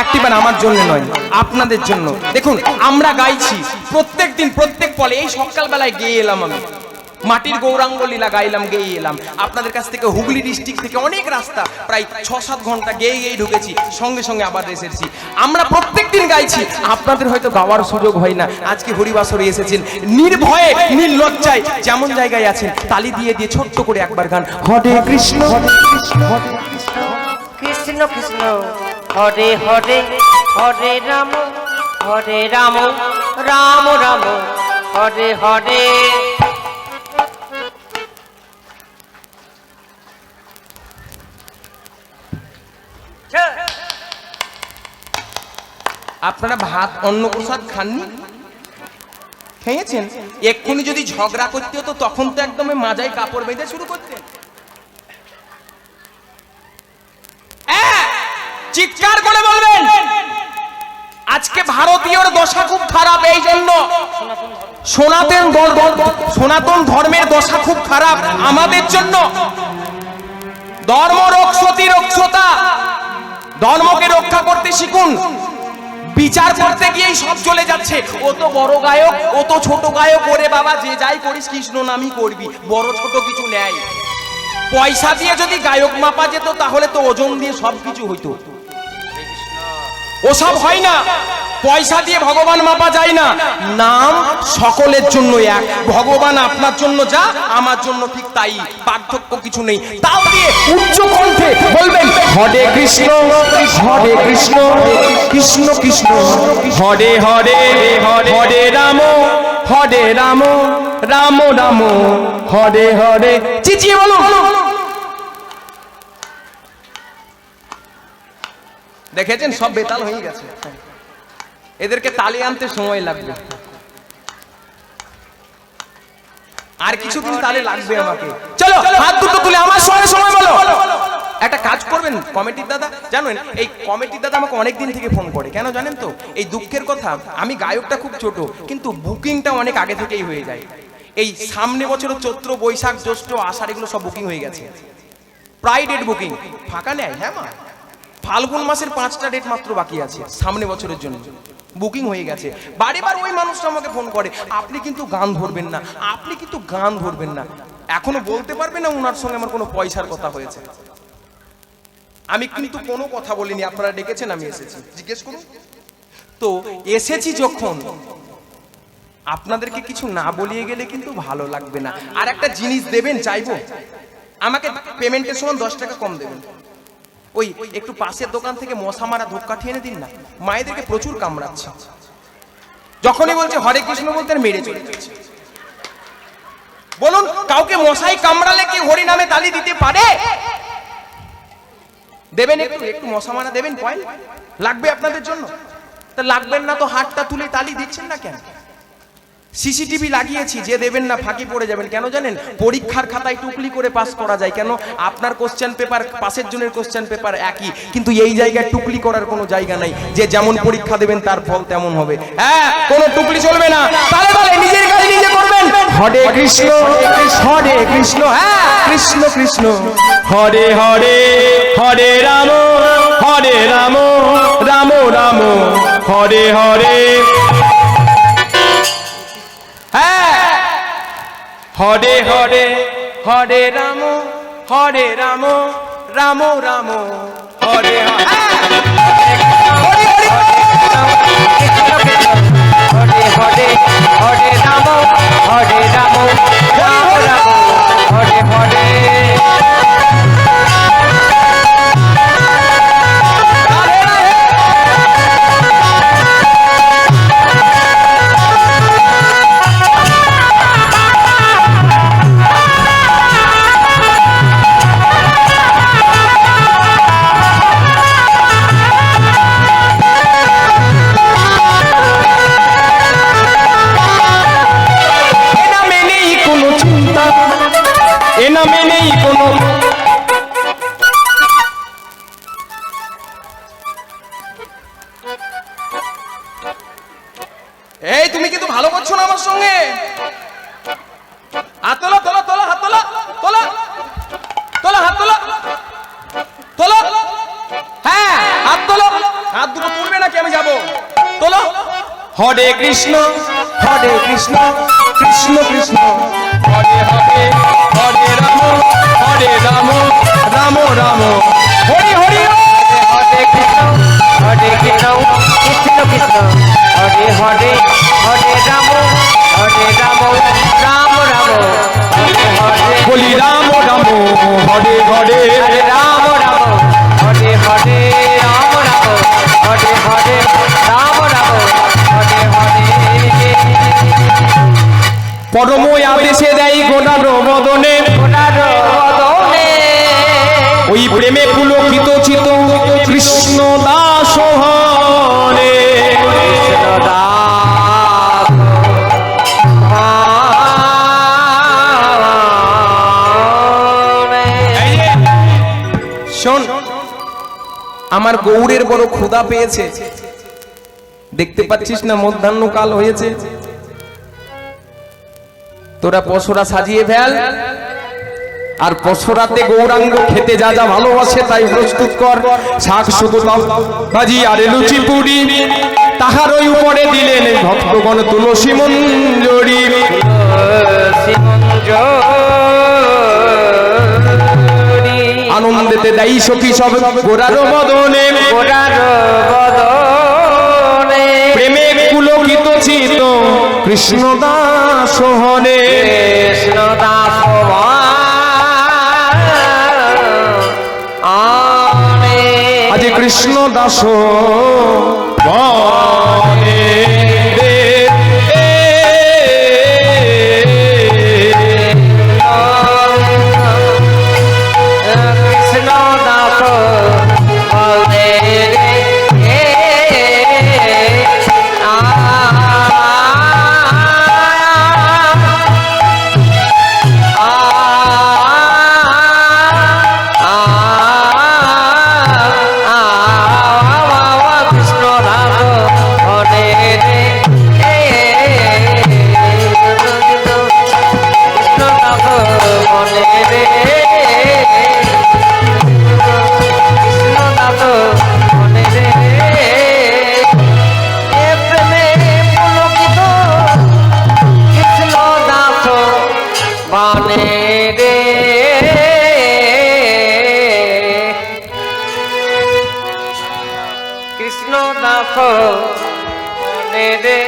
একটিবার আমার জন্য নয়, আপনাদের জন্য। দেখুন, আমরা গাইছি প্রত্যেক দিন প্রত্যেক পলে। এই সকালবেলায় গেয়ে এলাম আমি, মাটির গৌরাঙ্গ লীলা গাইলাম, গেয়ে এলাম। আপনাদের কাছ থেকে হুগলি ডিস্ট্রিক্ট থেকে অনেক রাস্তা, প্রায় 6-7 ঘন্টা গেয়ে গেয়ে ঢুকেছি, সঙ্গে সঙ্গে আবার এসেছি। আমরা প্রত্যেক দিন গাইছি, আপনাদের হয়তো গাওয়ার সুযোগ হয় না। আজকে হরিবাসরে এসেছেন, নির্ভয়ে নির্লজ্জায় যেমন জায়গায় আছেন তালি দিয়ে দিয়ে ছোট্ট করে একবার গান, হরে কৃষ্ণ কৃষ্ণ কৃষ্ণ হরে হরে, হরে রাম রাম রাম হরে হরে। আপনারা ভাত অন্ন প্রসাদ খাননি? খেয়েছেন? এক্ষুনি যদি ঝগড়া করতে হতো তখন তো একদম মাজায় কাপড় বেঁধে শুরু করতেন। চিৎকার করে বলবেন, আজকে ভারতীয়র দশা খুব খারাপ। এই জন্য সনাতন ধর্মের দশা খুব খারাপ আমাদের জন্য। ধর্ম রক্ষতি রক্ষতা, ধর্মকে রক্ষা করতে শিখুন। বিচার করতে গিয়েই সব চলে যাচ্ছে, ও তো বড় গায়ক, ও তো ছোট গায়ক। ওরে বাবা, যে যাই করিস কৃষ্ণ নামই করবি, বড় ছোট কিছু নেই। পয়সা দিয়ে যদি গায়ক মাপা যেত তাহলে তো ওজন দিয়ে সবকিছু হইতো। ওসব হয় না, পয়সা দিয়ে ভগবান মাপা যায় না। নাম সকলের জন্য এক, ভগবান আপনার জন্য যা আমার জন্য ঠিক তাই, পার্থক্য কিছু নেই। তাও দিয়ে উচ্চ কণ্ঠে বলবেন হরে কৃষ্ণ হরে কৃষ্ণ কৃষ্ণ কৃষ্ণ হরে হরে হরে রাম হরে রাম রাম রাম হরে হরে। চিচিয়ে বলুন। দেখেছেন সব বেতাল হয়ে গেছে, এদেরকে তালি আনতে সময় লাগবে, আর কিছুদিন তালে লাগবে আমাকে। চলো হাত দুটো তুলে আমার সঙ্গে সময় বলো। একটা কাজ করবেন কমিটির দাদা, জানেন এই কমিটির দাদা আমাকে অনেক দিন থেকে ফোন করে, কেন জানেন তো? এই দুঃখের কথা, আমি গায়কটা খুব ছোট, কিন্তু বুকিংটা অনেক আগে থেকেই হয়ে যায়। এই সামনে বছর চৈত্র বৈশাখ জ্যৈষ্ঠ আষাঢ় এগুলো সব বুকিং হয়ে গেছে, প্রায় ডেট বুকিং, ফাঁকা নেই। হ্যাঁ মা, ফাল্গুন মাসের 5টা ডেট মাত্র বাকি আছে সামনে বছরের জন্য, বুকিং হয়ে গেছে। বারে বার ওই মানুষটা আমাকে ফোন করে, আপনি কিন্তু গান ধরবেন না, আপনি কিন্তু গান ধরবেন না। এখনো বলতে পারবে না ওনার সঙ্গে আমার কোনো পয়সার কথা হয়েছে। আমি কিন্তু কোনো কথা বলিনি, আপনারা ডেকেছেন আমি এসেছি, জিজ্ঞেস করুন তো। এসেছি যখন, আপনাদেরকে কিছু না বলিয়ে গেলে কিন্তু ভালো লাগবে না। আর একটা জিনিস দেবেন চাইবো, আমাকে পেমেন্টের সময় 10 টাকা কম দেবেন। ওই একটু পাশের দোকান থেকে মশা মারা ধূপকাঠি এনে দিন না, মায়েদেরকে প্রচুর কামড়াচ্ছে। যখনই বলছে হরে কৃষ্ণ বলতে মেরে চলে যাচ্ছে। বলুন, কাউকে মশাই কামড়ালে কি হরি নামে তালি দিতে পারে? দেবেন একটু একটু মশা মারা দেবেন, কয়েন লাগবে আপনাদের জন্য। তা লাগবেন না তো হাতটা তুলে তালি দিচ্ছেন না কেন? সিসিটিভি লাগিয়েছি, যে দেবেন না ফাঁকি পড়ে যাবেন। কেন জানেন? পরীক্ষার খাতায় টুকলি করে পাস করা যায়। কেন? আপনার কোশ্চেন পেপার পাশের জনের কোশ্চেন পেপার একই, কিন্তু এই জায়গায় টুকলি করার কোনো জায়গা নাই। যে যেমন পরীক্ষা দেবেন তার ফল তেমন হবে। হ্যাঁ, কোনো টুকলি চলবে না। তাহলে তাহলে নিজের কাজ নিজে করবেন। হরে কৃষ্ণ হরে কৃষ্ণ, হ্যাঁ কৃষ্ণ কৃষ্ণ হরে হরে হরে রাম রাম রাম রাম হরে হরে। হরে হরে হরে রাম রাম রাম হরে হরে। হরে হরে হরে রাম রাম রাম হরে হরে। এই তুমি কিন্তু ভালো করছো না আমার সঙ্গে। হাত তোলো তোলো তোলো, হাত তোলো তোলো তোলো, হাত তোলো তোলো। হ্যাঁ হাত তোলো, হাত দুটো তুলবে নাকি আমি যাবো? তোলো। হরে কৃষ্ণ কৃষ্ণ কৃষ্ণ হরে হরে হরে রাম রাম রাম হরি হরি। হরে কৃষ্ণ কৃষ্ণ কৃষ্ণ হরে হরে হরে রাম রাম রাম হরে হরে। বলি রাম রাম হরে হরে রাম রাম হরে হরে রাম রাম হরে হরে রাম রাম হরে হরে। পরম আদেশে দেয় গোনার বদনে, ওই প্রেমে পুলকিত চিত কৃষ্ণ দাস হরে। শোন, আমার গৌরের বড় ক্ষুধা পেয়েছে, দেখতে পাচ্ছিস না মধ্যাহ্নকাল হয়েছে। তোরা পশরা সাজিয়ে ফেল, আর পশরাতে গৌরাঙ্গ খেতে যা যা ভালোবাসে তাই প্রস্তুত কর। শাক শুধু ভাজি আর লুচি পুরি, তাহার ওই উপরে দিলেন ভক্তগণ তুলসী মঞ্জরি। আনন্দেতে দেয় সখী সব গোরার বদনে, গোরার বদনে কৃষ্ণ দাস হরে কৃষ্ণ দাস আজ কৃষ্ণ দাস হরে কৃষ্ণ দাস বলে কৃষ্ণ দাস মনে রে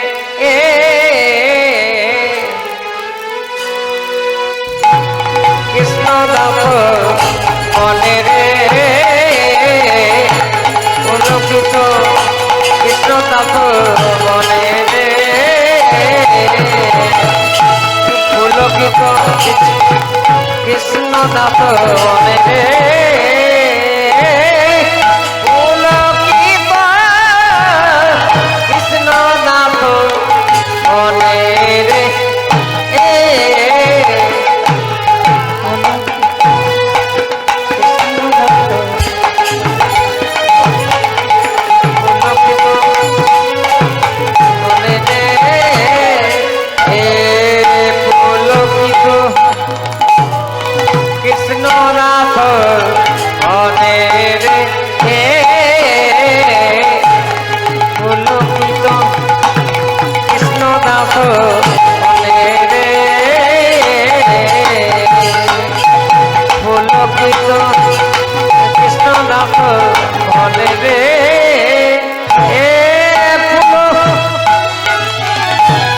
কৃষ্ণ দাস মনে রে পুলকিত কৃষ্ণ দাস মনে রে পুলকিত কৃষ্ণ দাস মনে রে কৃষ্ণ দাস হরে রে পুলকিত কৃষ্ণ দাস হরে রে পুলকিত কৃষ্ণ দাস হরে রে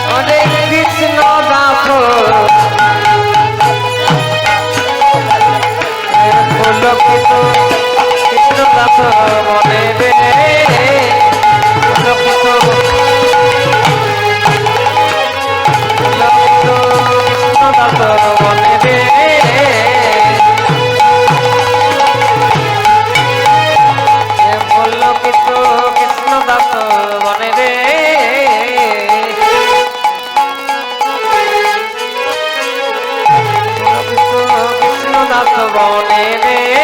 হরে কৃষ্ণ দাস পুলকিত কৃষ্ণ দাস মনে রে পুলকিত কৃষ্ণ দাস মনে রে পুলকিত কৃষ্ণ দাস মনে রে কৃষ্ণ দাস মনে রে